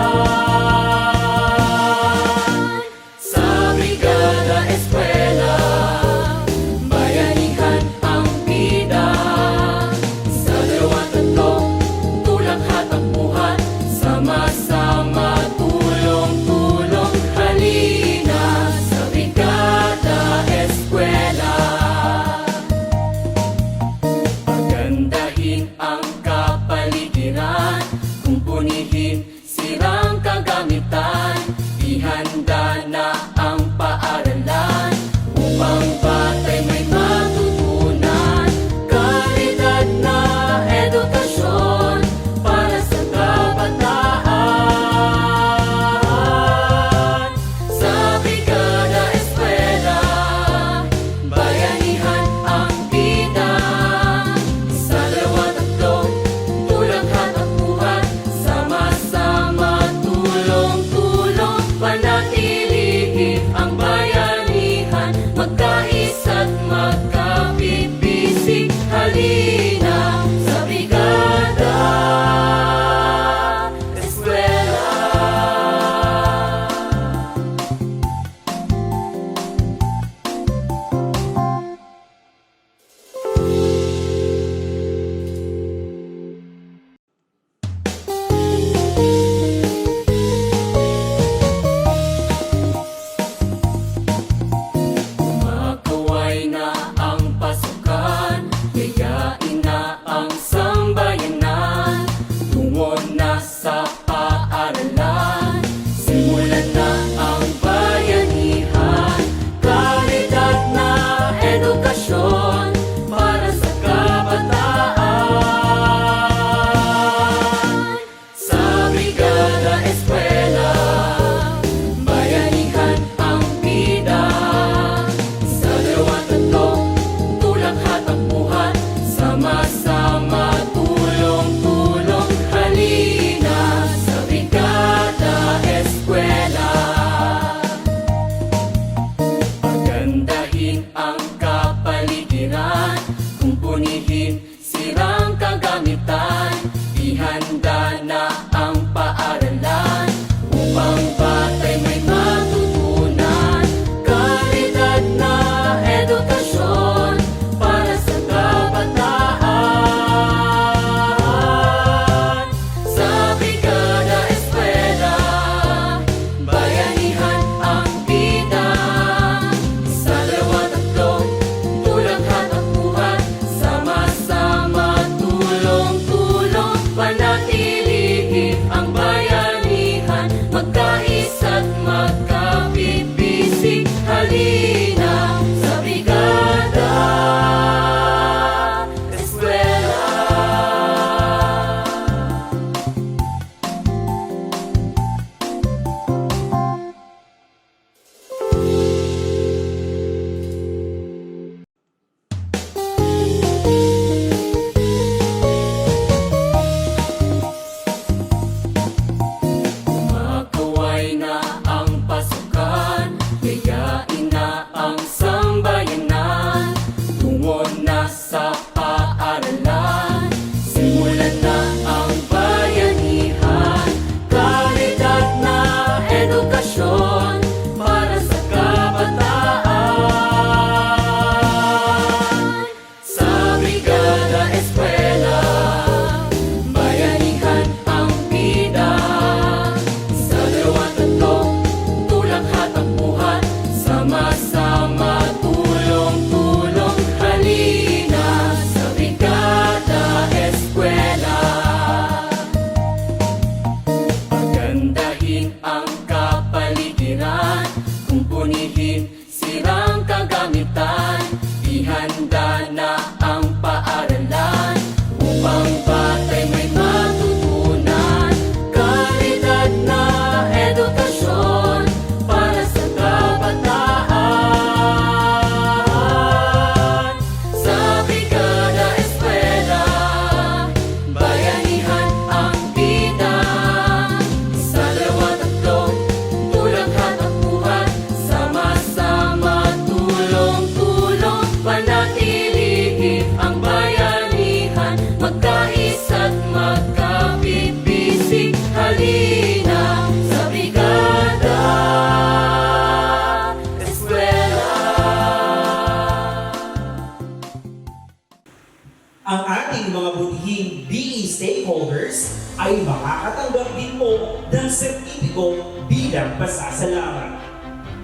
Speaker 2: bilang pasasalamat.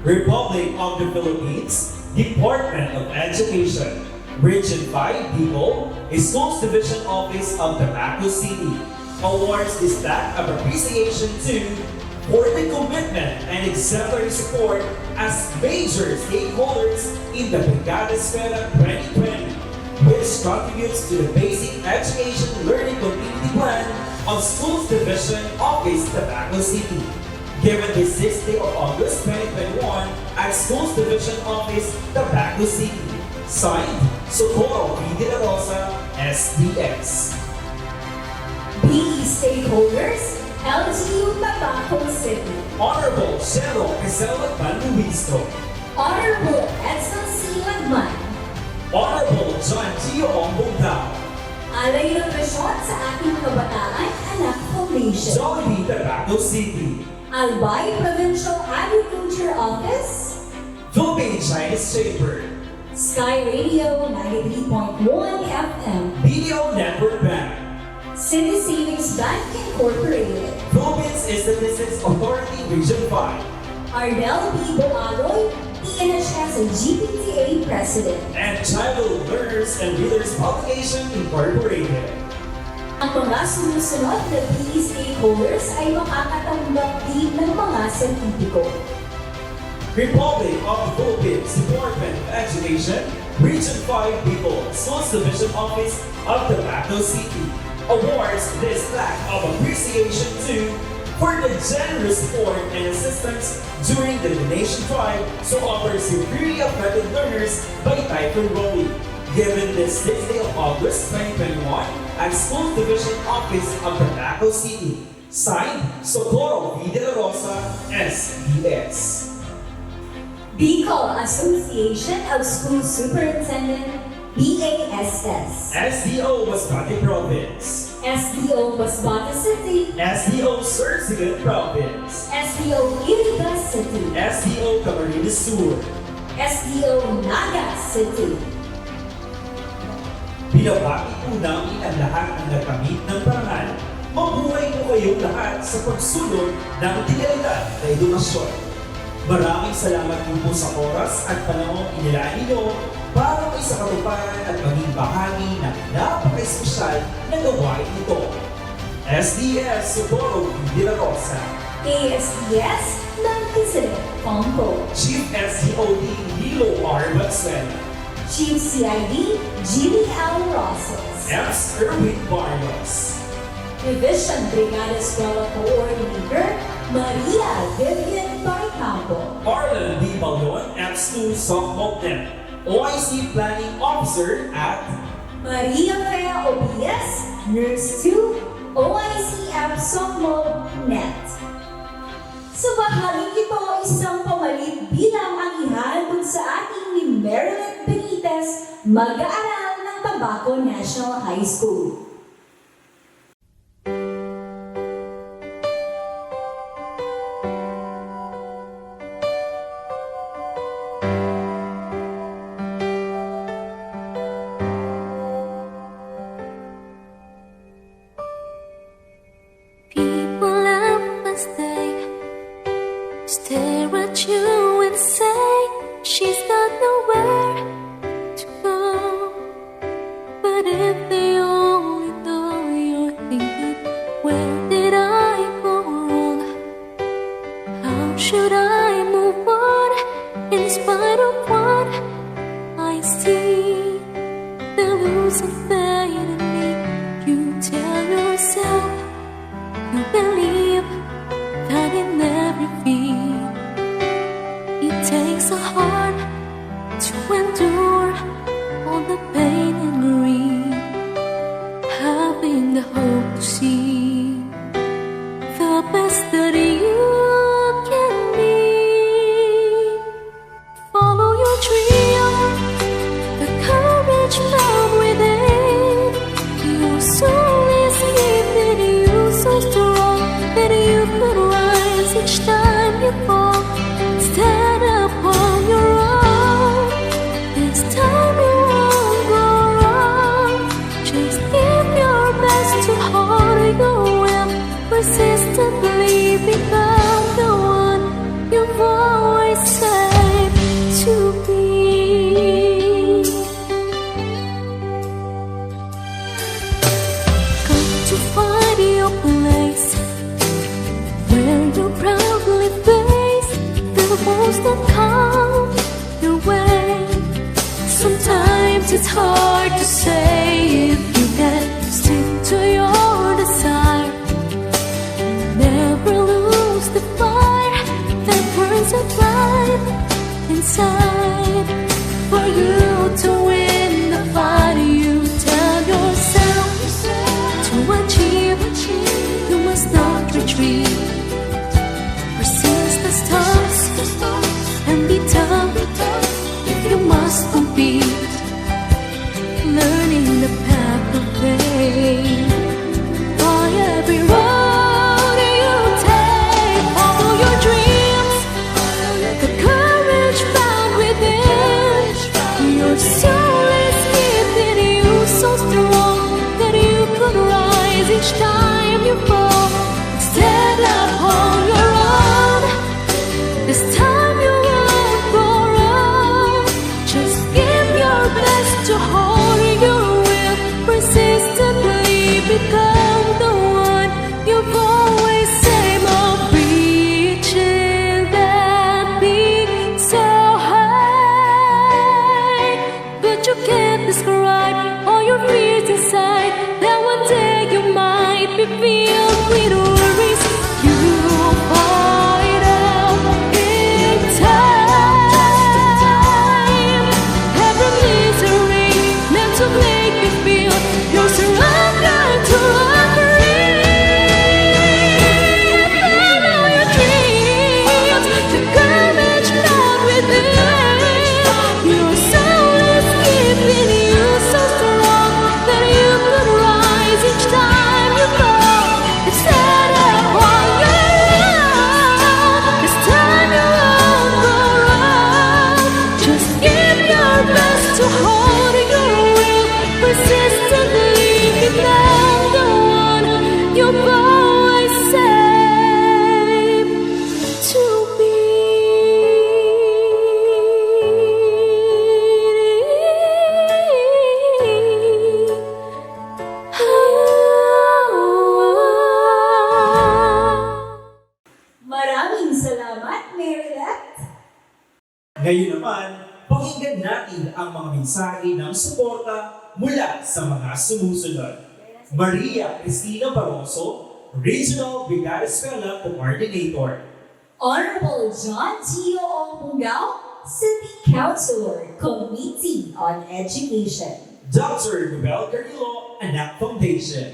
Speaker 2: Republic of the Philippines, Department of Education, Region 5 Bicol, Schools Division Office of Tabaco City, awards this plaque of appreciation to for the commitment and exemplary support as major stakeholders in the Brigada Eskwela 2020, which contributes to the basic education learning continuity plan of Schools Division Office Tabaco City. Given the 6th day of August 2021 at Schools Division Office Tabaco City. Signed, Socorro V. De La Rosa, SDS.
Speaker 3: BE stakeholders, SDO Tabaco City.
Speaker 2: Honorable Cheryl Quezela Luistro.
Speaker 3: Honorable Edson C. Lagman.
Speaker 2: Honorable John Gio Ombongdao.
Speaker 3: Alay ng rasyon sa ating kabataan anak foundation.
Speaker 2: Jollibee Tabaco City.
Speaker 3: Albay Provincial Agriculture Office.
Speaker 2: Philippine Chinese Chamber.
Speaker 3: Sky Radio 93.1 FM.
Speaker 2: BDO Network Bank.
Speaker 3: City Savings Bank Incorporated.
Speaker 2: Philippines Statistics Authority Region 5.
Speaker 3: Ardel B. Boaroy, PNHS and GPTA President.
Speaker 2: And Childhood Learners and Readers Publication Incorporated.
Speaker 3: Ang mga sumusunod na BE stakeholders ay makakatanggap din ng mga sertipiko.
Speaker 2: Republic of the Philippines Department of Education, Region 5 Bicol, Schools Division Office of Tabaco City, awards this plaque of appreciation to for the generous support and assistance during the donation drive to other severely affected learners by Typhoon Rolly. Given this 6th day of August 2021 at Schools Division Office of Tabaco City. Signed, Socorro V. De La Rosa, SDS.
Speaker 3: Bicol Association of School Superintendent, BASS.
Speaker 2: SDO Masbate Province.
Speaker 3: SDO Masbate City.
Speaker 2: SDO Sursigan Province.
Speaker 3: SDO Iriga City.
Speaker 2: SDO Camarines Sur.
Speaker 3: SDO Naga City.
Speaker 2: Binabati po namin ang lahat ng nakamit ng parangal. Mabuhay po kayong lahat sa pagsulod ng tigalidad na edukasyon. Maraming salamat po sa oras at panahon inilaan ninyo para po sa katuparan at maging bahagi ng napaka-espesyal na gawain ito. SDS Socorro V. De La Rosa.
Speaker 3: ASDS ng President Pongko.
Speaker 2: Chief SDOD Nilo R. Valenzuela.
Speaker 3: Chief CID Jimmy L. Rosas.
Speaker 2: EPS Erwin Barrios.
Speaker 3: Division Brigada Eskwela Coordinator Maria Vivian Barcampo.
Speaker 2: Arlen B. Balon, EPS 2 Softball Net. OIC Planning Officer at
Speaker 3: Maria Rhea Obias, Nurse 2, OICF Softball Net. Sa bahaling ito, isang pamalit bilang ang ihahandog sa ating ni Marilyn Benitez, mag-aaral ng Tabaco National High School.
Speaker 1: Stare at you and say she's got nowhere to go. But if they only know you're thinking, where did I go wrong? How should I move on in spite of what I see? The losing faith in me. You tell yourself you believe that in every fear it takes a heart to endure all the pain and grief, having the hope to see the best that you can be. Follow your dream, the courage found within. Your soul is giving you so strong that you could rise each time
Speaker 6: it's hard to say if you can stick to your desire. Never lose the fire that burns a bright inside. For you to win the fight, you tell yourself to achieve, you must not retreat. Resist the storms and be tough if you must compete. Learning the path of faith. By every road you take, follow your dreams. The courage found within. Your soul is within you, so strong that you could rise each time you fall. Stand up on your own. This time you won't go wrong. Just give your best to hold your will. Persistently become the one you've always aimed of reaching that peak so high. But you can't describe all your fears inside. That one day you might be filled with worries. You fight out in time. Every misery meant to make you feel you're surrendered to a dream. Follow your dreams. The courage found within. Your soul is keeping you so strong that you could rise each time you fall. Instead of on your own, this time you won't go wrong. Just give your best to hold your will. Persistently become the one you've always said to be.
Speaker 3: Maraming salamat, Marylet!
Speaker 2: Ngayon naman, pakinggan natin ang mga mensahe ng suporta mula sa mga sumusunod. Maria Cristina Barroso, Regional Brigada Eskwela Coordinator.
Speaker 3: Honorable John Gio Ongpungao, City Councilor, Committee on Education.
Speaker 2: Dr. Noel Carrillo, Anak Foundation.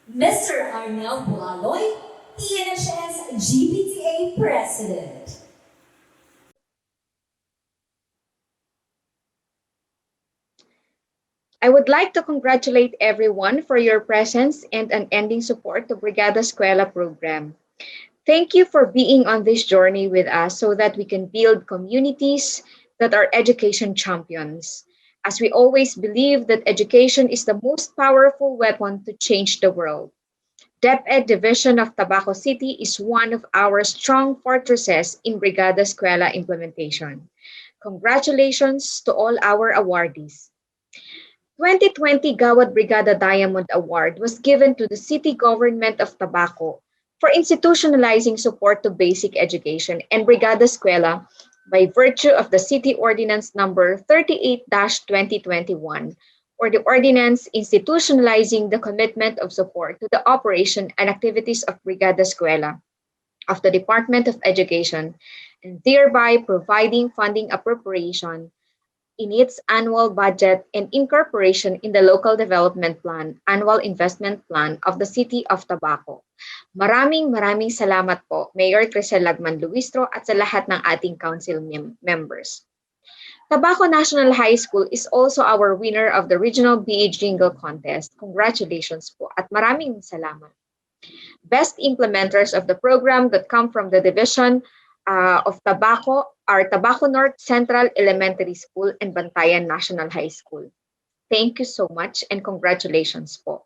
Speaker 3: Mr. Arnel Bulaloy, PNHS GPTA President.
Speaker 17: I would like to congratulate everyone for your presence and unending support to Brigada Eskwela program. Thank you for being on this journey with us so that we can build communities that are education champions. As we always believe that education is the most powerful weapon to change the world. DepEd Division of Tabaco City is one of our strong fortresses in Brigada Eskwela implementation. Congratulations to all our awardees. 2020 Gawad Brigada Diamond Award was given to the City Government of Tabaco for institutionalizing support to basic education and Brigada Eskwela by virtue of the City Ordinance Number 38-2021, or the ordinance institutionalizing the commitment of support to the operation and activities of Brigada Eskwela of the Department of Education, and thereby providing funding appropriation in its annual budget and incorporation in the Local Development Plan, Annual Investment Plan of the City of Tabaco. Maraming salamat po, Mayor Crisel Lagman Luistro at sa lahat ng ating council members. Tabaco National High School is also our winner of the Regional BA Jingle Contest. Congratulations po at maraming salamat. Best implementers of the program that come from the Division of Tabaco are Tabaco North Central Elementary School and Bantayan National High School. Thank you so much and congratulations po.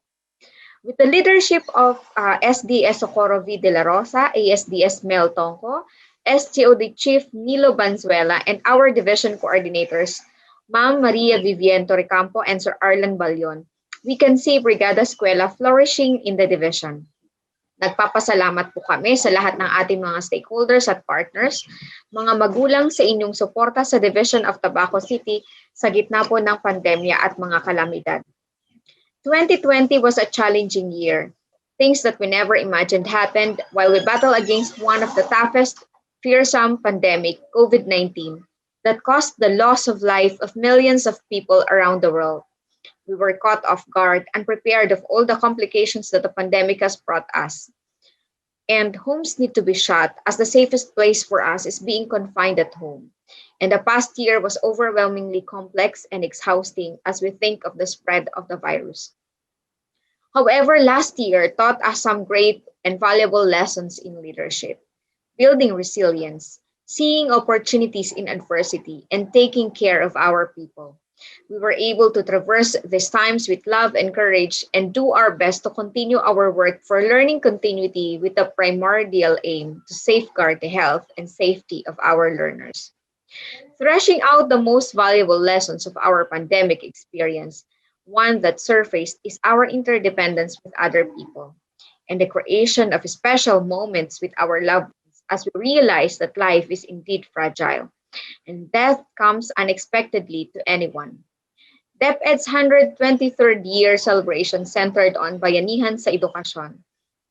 Speaker 17: With the leadership of SDS Socorro V. De La Rosa, ASDS Mel Tongco, STOD Chief Nilo Banzuela, and our division coordinators, Ma'am Maria Vivian Torrecampo and Sir Arlan Balyon, we can see Brigada Eskwela flourishing in the division. Nagpapasalamat po kami sa lahat ng ating mga stakeholders at partners, mga magulang sa inyong suporta sa Division of Tabaco City sa gitna po ng pandemya at mga kalamidad. 2020 was a challenging year. Things that we never imagined happened while we battle against one of the toughest, fearsome pandemic, COVID-19, that caused the loss of life of millions of people around the world. We were caught off guard, unprepared of all the complications that the pandemic has brought us. And homes need to be shut, as the safest place for us is being confined at home. And the past year was overwhelmingly complex and exhausting as we think of the spread of the virus. However, last year taught us some great and valuable lessons in leadership, building resilience, seeing opportunities in adversity, and taking care of our people. We were able to traverse these times with love and courage and do our best to continue our work for learning continuity with the primordial aim to safeguard the health and safety of our learners. Threshing out the most valuable lessons of our pandemic experience, one that surfaced is our interdependence with other people and the creation of special moments with our loved ones as we realize that life is indeed fragile and death comes unexpectedly to anyone. DepEd's 123rd year celebration centered on bayanihan sa edukasyon,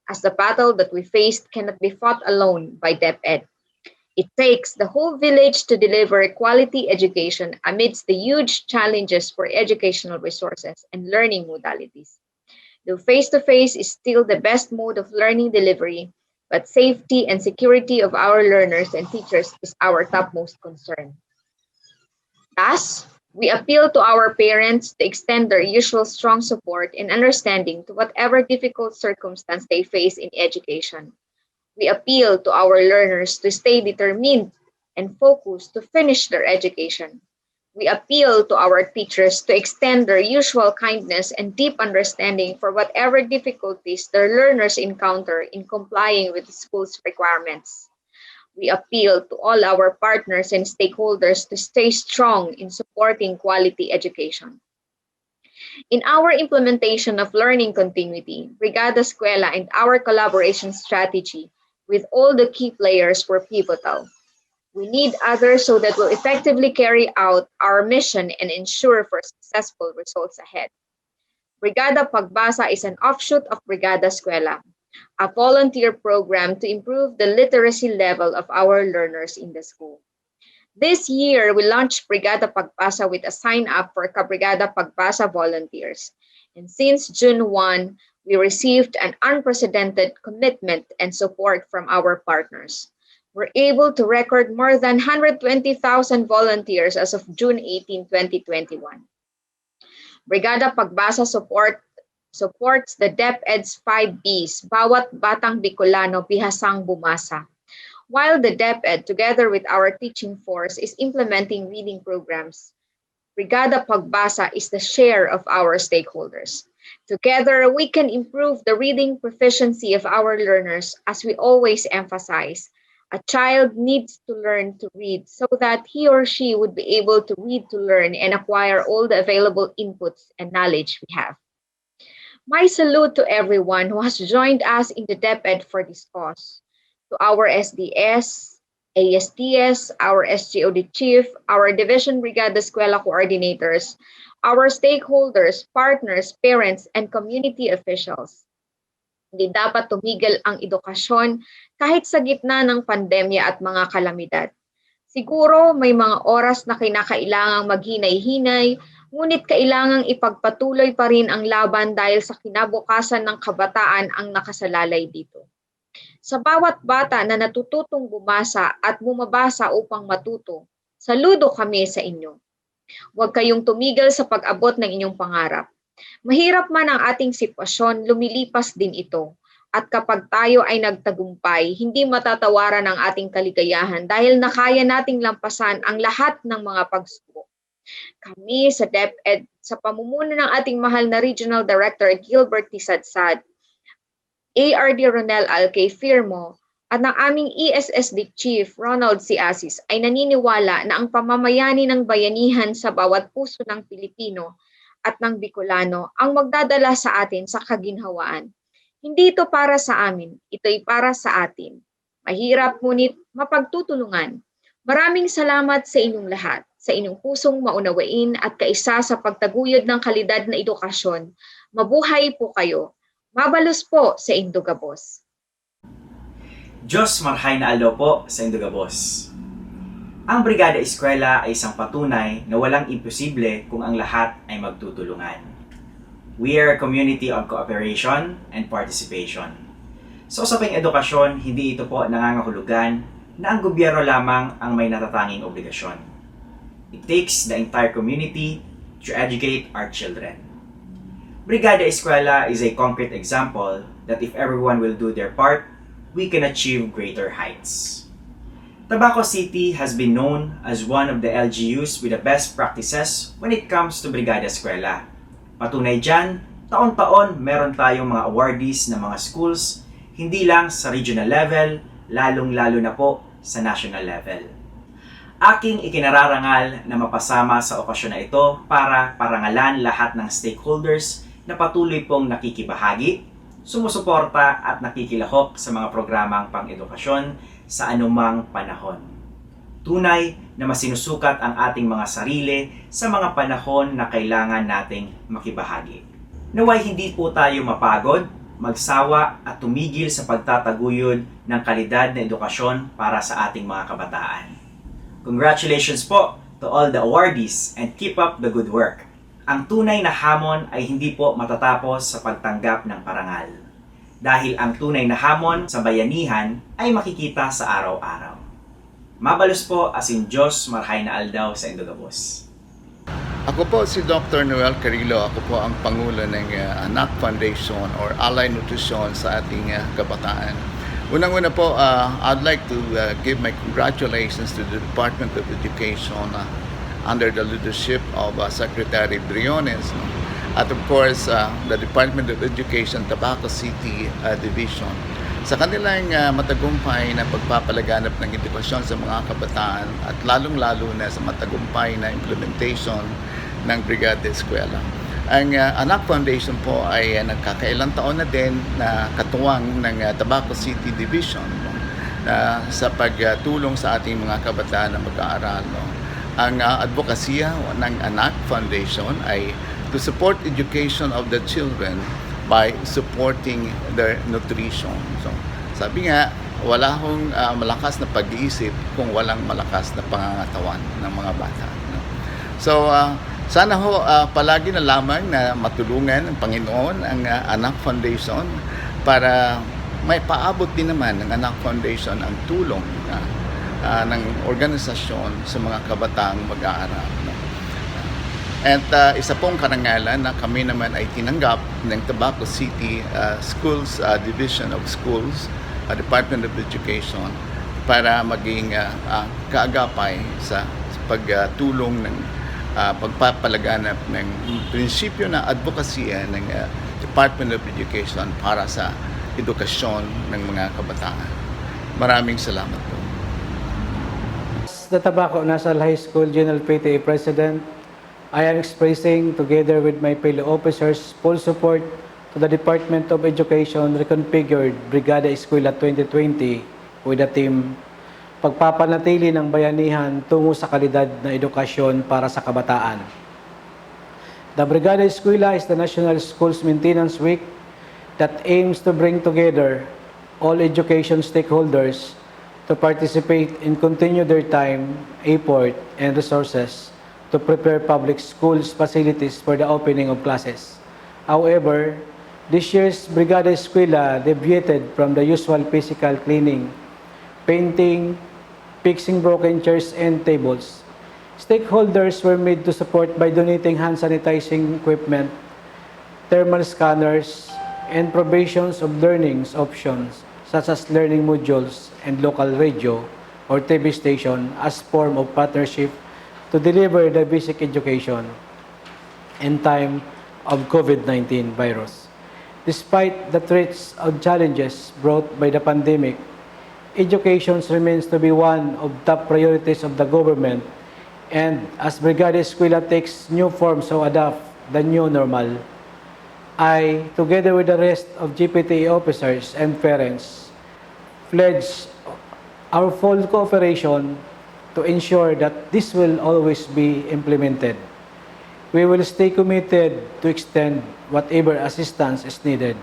Speaker 17: as the battle that we faced cannot be fought alone by DepEd. It takes the whole village to deliver quality education amidst the huge challenges for educational resources and learning modalities. Though face-to-face is still the best mode of learning delivery, but safety and security of our learners and teachers is our topmost concern. Thus, we appeal to our parents to extend their usual strong support and understanding to whatever difficult circumstance they face in education. We appeal to our learners to stay determined and focused to finish their education. We appeal to our teachers to extend their usual kindness and deep understanding for whatever difficulties their learners encounter in complying with the school's requirements. We appeal to all our partners and stakeholders to stay strong in supporting quality education. In our implementation of learning continuity, Brigada Eskwela and our collaboration strategy with all the key players were pivotal. We need others so that we'll effectively carry out our mission and ensure for successful results ahead. Brigada Pagbasa is an offshoot of Brigada Eskwela, a volunteer program to improve the literacy level of our learners in the school. This year, we launched Brigada Pagbasa with a sign-up for Kabrigada Pagbasa volunteers. And since June 1, we received an unprecedented commitment and support from our partners. We're able to record more than 120,000 volunteers as of June 18, 2021. Brigada Pagbasa supports the DepEd's 5 Bs, Bawat Batang Bicolano Bihasang Bumasa, while the DepEd, together with our teaching force, is implementing reading programs. Brigada Pagbasa is the share of our stakeholders. Together, we can improve the reading proficiency of our learners, as we always emphasize. A child needs to learn to read so that he or she would be able to read to learn and acquire all the available inputs and knowledge we have. My salute to everyone who has joined us in the DepEd for this cause. To our SDS, ASTS, our SGOD chief, our Division Brigada Eskwela coordinators, our stakeholders, partners, parents, and community officials. Hindi dapat tumigil ang edukasyon kahit sa gitna ng pandemya at mga kalamidad. Siguro may mga oras na kinakailangang maghinay-hinay, ngunit kailangang ipagpatuloy pa rin ang laban dahil sa kinabukasan ng kabataan ang nakasalalay dito. Sa bawat bata na natututong bumasa at bumabasa upang matuto, saludo kami sa inyo. Huwag kayong tumigil sa pag-abot ng inyong pangarap. Mahirap man ang ating sitwasyon, lumilipas din ito. At kapag tayo ay nagtagumpay, hindi matatawaran ang ating kaligayahan dahil nakaya nating lampasan ang lahat ng mga pagsubok. Kami sa DepEd, sa pamumuno ng ating mahal na Regional Director Gilbert T. Sadsad, ARD Ronel Alque Firmo, at ng aming ESSD Chief Ronald C. Asis ay naniniwala na ang pamamayani ng bayanihan sa bawat puso ng Pilipino at ng Bicolano ang magdadala sa atin sa kaginhawaan. Hindi ito para sa amin, ito'y para sa atin. Mahirap ngunit mapagtutulungan. Maraming salamat sa inyong lahat, sa inyong pusong maunawain at kaisa sa pagtaguyod ng kalidad na edukasyon. Mabuhay po kayo. Mabalos po sa Indogabos.
Speaker 18: Diyos marhay na aldaw po sa Indogabos. Ang Brigada Eskwela ay isang patunay na walang imposible kung ang lahat ay magtutulungan. We are a community of cooperation and participation. Sa usaping edukasyon, hindi ito po nangangahulugan na ang gobyerno lamang ang may natatanging obligasyon. It takes the entire community to educate our children. Brigada Eskwela is a concrete example that if everyone will do their part, we can achieve greater heights. Tabaco City has been known as one of the LGUs with the best practices when it comes to Brigada Eskwela. Patunay dyan, taon-taon meron tayong mga awardees ng mga schools, hindi lang sa regional level, lalong-lalo na po sa national level. Aking ikinararangal na mapasama sa okasyon na ito para parangalan lahat ng stakeholders na patuloy pong nakikibahagi, sumusuporta at nakikilahok sa mga programang pang-edukasyon sa anumang panahon. Tunay na masinusukat ang ating mga sarili sa mga panahon na kailangan nating makibahagi. Naway hindi po tayo mapagod, magsawa at tumigil sa pagtataguyod ng kalidad na edukasyon para sa ating mga kabataan. Congratulations po to all the awardees and keep up the good work. Ang tunay na hamon ay hindi po matatapos sa pagtanggap ng parangal. Dahil ang tunay na hamon sa bayanihan ay makikita sa araw-araw. Mabalos po asin Diyos marhay na aldaw sa Indogabos.
Speaker 19: Ako po si Dr. Noel Carrillo. Ako po ang Pangulo ng Anak Foundation or Allied Nutrition sa ating kabataan. Unang-una po, I'd like to give my congratulations to the Department of Education under the leadership of Secretary Briones. At of course, the Department of Education Tabaco City Division sa kanilang matagumpay na pagpapalaganap ng edukasyon sa mga kabataan at lalong-lalo na sa matagumpay na implementation ng Brigada Eskwela. Ang Anak Foundation po ay nagkakailang taon na din na katuwang ng Tabaco City Division sa pagtulong sa ating mga kabataan na mag-aaral. Ang advokasya ng Anak Foundation ay to support education of the children by supporting their nutrition. So, sabi nga, wala hong malakas na pag-iisip kung walang malakas na pangangatawan ng mga bata. So, sana ho palagi na lamang na matulungan ng Panginoon ang Anak Foundation para may paabot din naman ng Anak Foundation ang tulong ng organisasyon sa mga kabataang mag-aaral. At isa pong karangalan na kami naman ay tinanggap ng Tabaco City Schools Division of Schools, Department of Education, para maging kaagapay sa pagtulong ng pagpapalaganap ng prinsipyo na advokasya ng Department of Education para sa edukasyon ng mga kabataan. Maraming salamat po.
Speaker 20: The Tabaco National High School General PTA President, I am expressing, together with my fellow officers, full support to the Department of Education reconfigured Brigada Eskwela 2020 with the theme Pagpapanatili ng Bayanihan tungo sa kalidad na edukasyon para sa kabataan. The Brigada Eskwela is the National Schools Maintenance Week that aims to bring together all education stakeholders to participate and continue their time, effort, and resources to prepare public schools facilities for the opening of classes. However, this year's Brigada Eskwela deviated from the usual physical cleaning, painting, fixing broken chairs and tables. Stakeholders were made to support by donating hand sanitizing equipment, thermal scanners, and provisions of learning options such as learning modules and local radio or TV station as form of partnership to deliver the basic education in time of COVID-19 virus. Despite the threats and challenges brought by the pandemic, education remains to be one of top priorities of the government, and as Brigada Eskwela takes new forms to adapt the new normal, I, together with the rest of GPTE officers and parents, pledge our full cooperation to ensure that this will always be implemented. We will stay committed to extend whatever assistance is needed.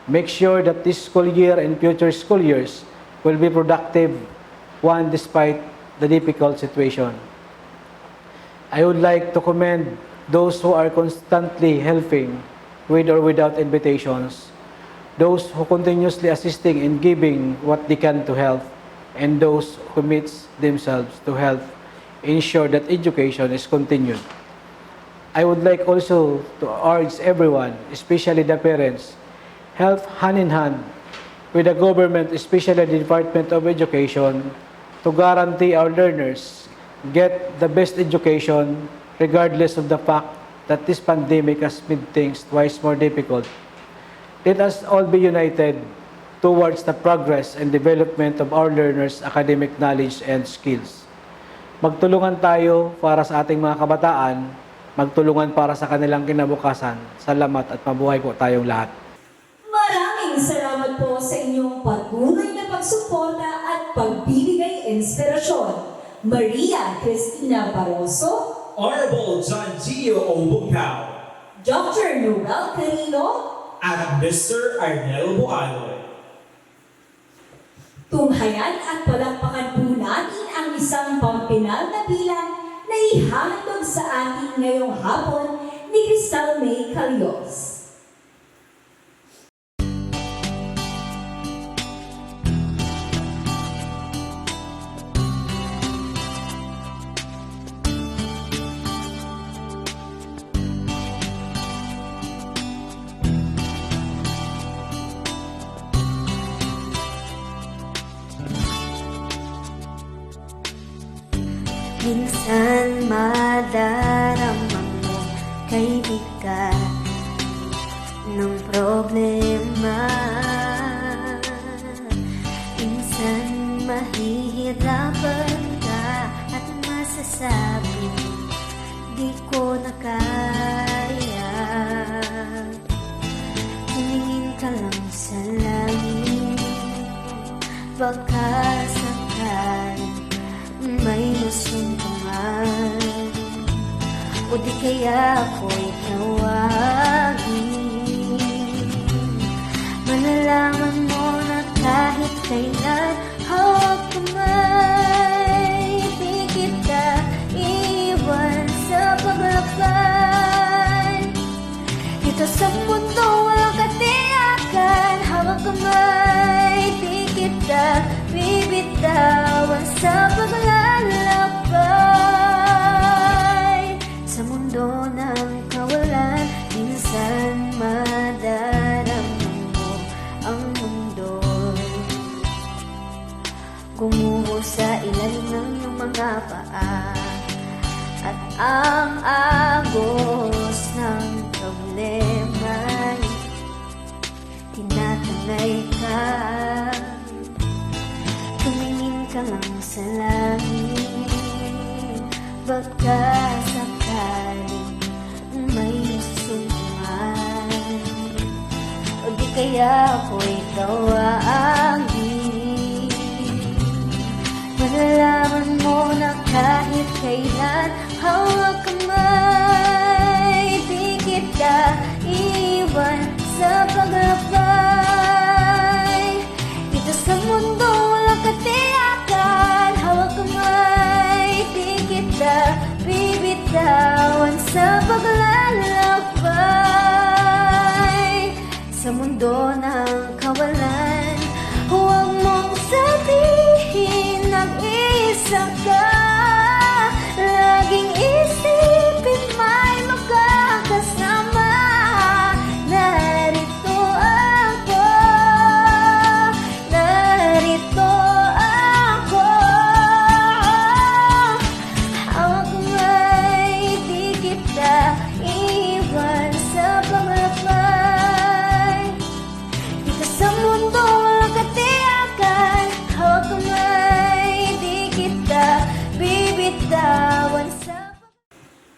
Speaker 20: Make sure that this school year and future school years will be productive one despite the difficult situation. I would like to commend those who are constantly helping with or without invitations, those who continuously assisting in giving what they can to help, and those who commit themselves to help ensure that education is continued. I would like also to urge everyone, especially the parents, help hand in hand with the government, especially the Department of Education, to guarantee our learners get the best education regardless of the fact that this pandemic has made things twice more difficult. Let us all be united towards the progress and development of our learners' academic knowledge and skills. Magtulungan tayo para sa ating mga kabataan, magtulungan para sa kanilang kinabukasan. Salamat at mabuhay po tayong lahat.
Speaker 3: Maraming salamat po sa inyong patuloy na pagsuporta at pagbibigay inspirasyon. Maria Cristina Barroso,
Speaker 2: Honorable John Gio Obungao,
Speaker 3: Dr. Noel Carino,
Speaker 2: at Mr. Arnel Bualoy.
Speaker 3: Tunghayan at palakpakan po natin ang isang pampinal na bilang na ihahandog sa atin ngayong hapon ni Cristal May Calios.
Speaker 6: Minsan madarama mo kay bigat ng problema. Minsan mahihirapan ka at masasabi di ko na kaya. Tumingin ka lang sa langit, baka sakali may masuntungan, o di kaya ako'y tawagin. Malalaman mo na kahit kailan hawak kamay, di kita iwan sa paglakbay. Dito sa mundo walang katiyakan, hawak kamay, di kita bibitawan sa paglalakbay. Sa mundo ng kawalan, minsan madarama mo ang mundo'y gumuho sa ilalim ng iyong mga paa, at ang agos ng problema'y tinatanay ka. Tumingin ka lang sa langit, baka sakaling may susungan, o di kaya ako'y tawagin. Malalaman mo na kahit kailan hawak kamay, di kita iwan sa paglakbay. Dito sa mundo walang katiyakan, hawak kamay, di kita bibitawan sa paglalakbay. Sa mundo ng kawalan, huwag mong sabihin nag-iisa ka. Laging isipin may makakasama. Narito ako, narito ako. Hawak kamay, di kita iwan sa paglakbay. Dito sa mundo walang katiyakan, hawak kamay, di kita bibitawan sa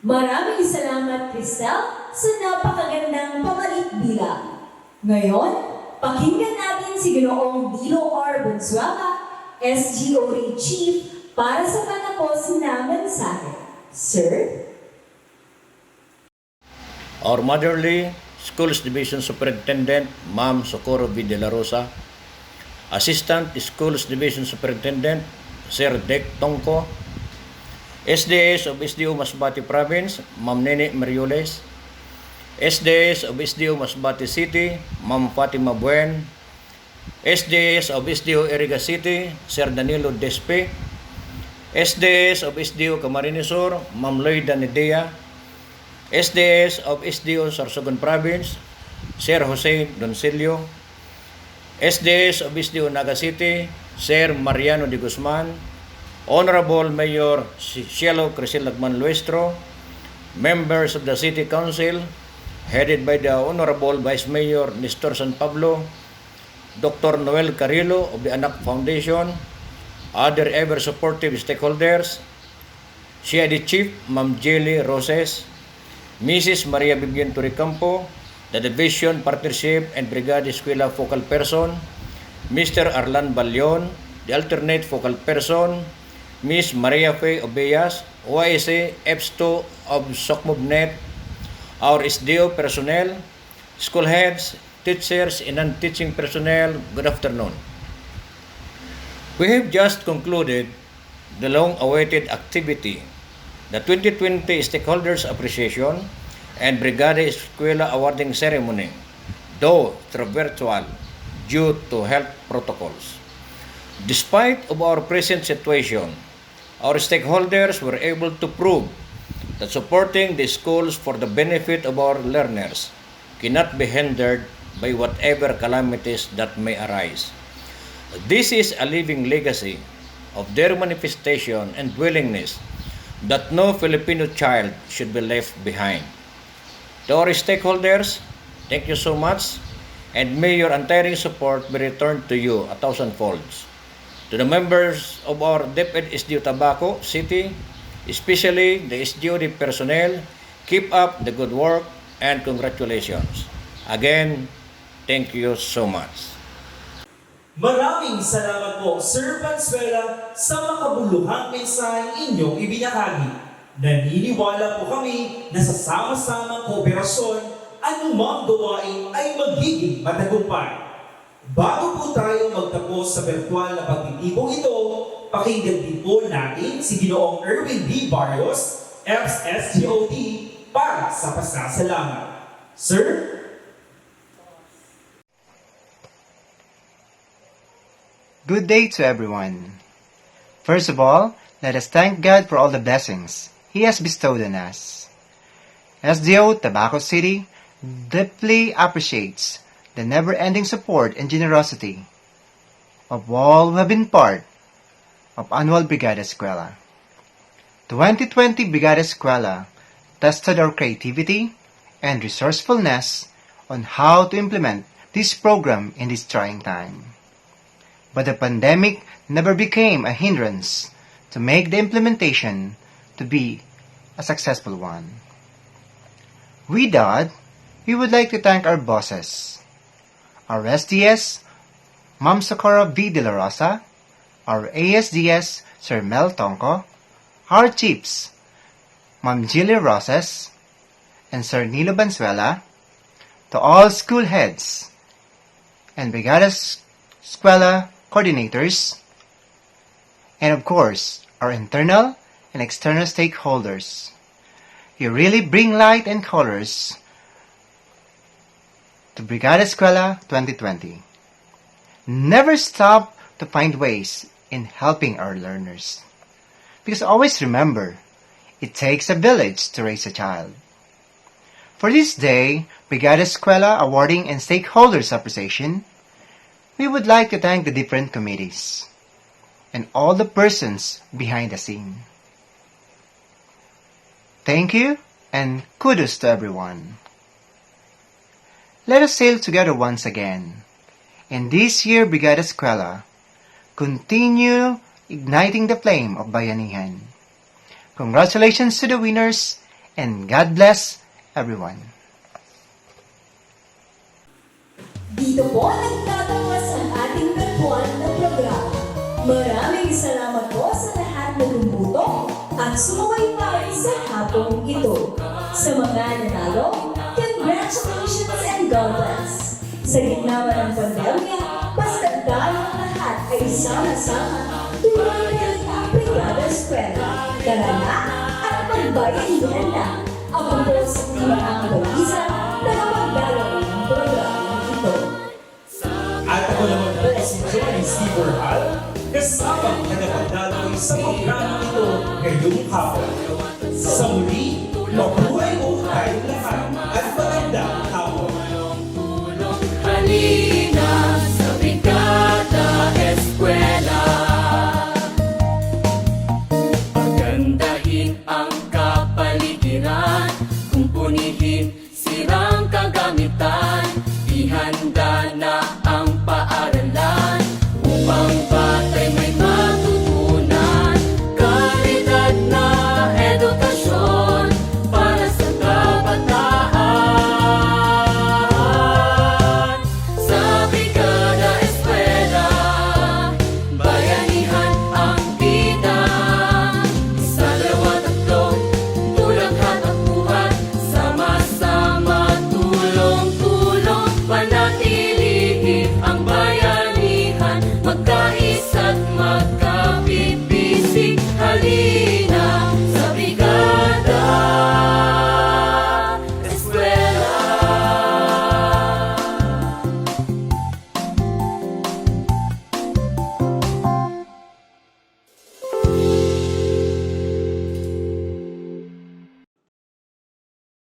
Speaker 3: Maraming salamat, Cristel, sa napakagandang pamalit-bilang. Ngayon, pakinggan natin si Ginoong Dilo R. Bonsuama, SDO Chief, para sa panapos na mensahe. Sir?
Speaker 21: Our Motherly Schools Division Superintendent, Ma'am Socorro V. De La Rosa, Assistant Schools Division Superintendent, Sir Dek Tongko, SDS of SDO Masbate Province, Ma'am Nene Marioles, SDS of SDO Masbate City, Ma'am Fatima Buen, SDS of SDO Iriga City, Sir Danilo Despe, SDS of SDO Camarines Sur, Ma'am Loida Nedea, SDS of SDO Sorsogon Province, Sir Jose Doncillo, SDS of SDO Naga City, Sir Mariano de Guzman, Honorable Mayor Cielo Crisel Lagman Luestro, members of the City Council, headed by the Honorable Vice Mayor Nestor San Pablo, Dr. Noel Carrillo of the Anak Foundation, other ever supportive stakeholders, CID Chief Ma'am Jelly Roses, Mrs. Maria Bibian Toricampo, the Division Partnership and Brigada Eskwela Focal Person, Mr. Arlan Balyon, the alternate focal person, Ms. Maria Fe Obeyas, OIC EPS2 of SOCMOBNet, our SDO personnel, school heads, teachers, and non-teaching personnel, good afternoon. We have just concluded the long-awaited activity, the 2020 Stakeholders Appreciation and Brigada Eskwela Awarding Ceremony, though through virtual due to health protocols. Despite of our present situation, our stakeholders were able to prove that supporting the schools for the benefit of our learners cannot be hindered by whatever calamities that may arise. This is a living legacy of their manifestation and willingness that no Filipino child should be left behind. To our stakeholders, thank you so much, and may your untiring support be returned to you 1,000-fold. To the members of our DepEd SDO Tabaco City, especially the SDOD personnel, keep up the good work and congratulations. Again, thank you so much.
Speaker 2: Maraming salamat po, Sir Valenzuela, sa makabuluhang mensaheng inyong ibinahagi. Naniniwala po kami na sa sama-samang kooperasyon, anumang gawain ay magiging matagumpay. Bago po tayo magtapos sa virtual na pagtitipong ito, pakinggan din po natin si Ginoong Erwin D. Barrios, ex-SDOT, para sa pasasalamat. Sir?
Speaker 22: Good day to everyone. First of all, let us thank God for all the blessings He has bestowed on us. SDO Tabaco City deeply appreciates the never-ending support and generosity of all who have been part of annual Brigada Eskwela. 2020 Brigada Eskwela tested our creativity and resourcefulness on how to implement this program in this trying time. But the pandemic never became a hindrance to make the implementation to be a successful one. With that, we would like to thank our bosses, our SDS, Ma'am Socorro V. De La Rosa, our ASDS, Sir Mel Tongko, our chiefs, Ma'am Jilly Roses, and Sir Nilo Valenzuela, to all school heads and Brigada Eskwela coordinators, and of course, our internal and external stakeholders. You really bring light and colors to Brigada Eskwela 2020. Never stop to find ways in helping our learners. Because always remember, it takes a village to raise a child. For this day, Brigada Eskwela Awarding and Stakeholders Appreciation, we would like to thank the different committees and all the persons behind the scene. Thank you and kudos to everyone. Let us sail together once again. And this year, Brigada Eskwela, continue igniting the flame of bayanihan. Congratulations to the winners and God bless everyone.
Speaker 3: Dito po nagtatapos ang ating virtual na programa. Maraming salamat po sa lahat na bumuto at sumubaybay sa hapong ito. Sa mga nanalo, congratulations and God bless! Sa gitna man ng pandemya, basta tayong lahat ay sama-sama tuloy ang Brigada Eskwela. Tara na at magbayanihan na. Ako po sa Tima ang Balisa na magdalaw ng programa ito.
Speaker 2: At ako naman po si Johnny Steve Hall, kasamang tagapagdaloy sa programa ito ngayong hapon. Sa muli, mabuhay mo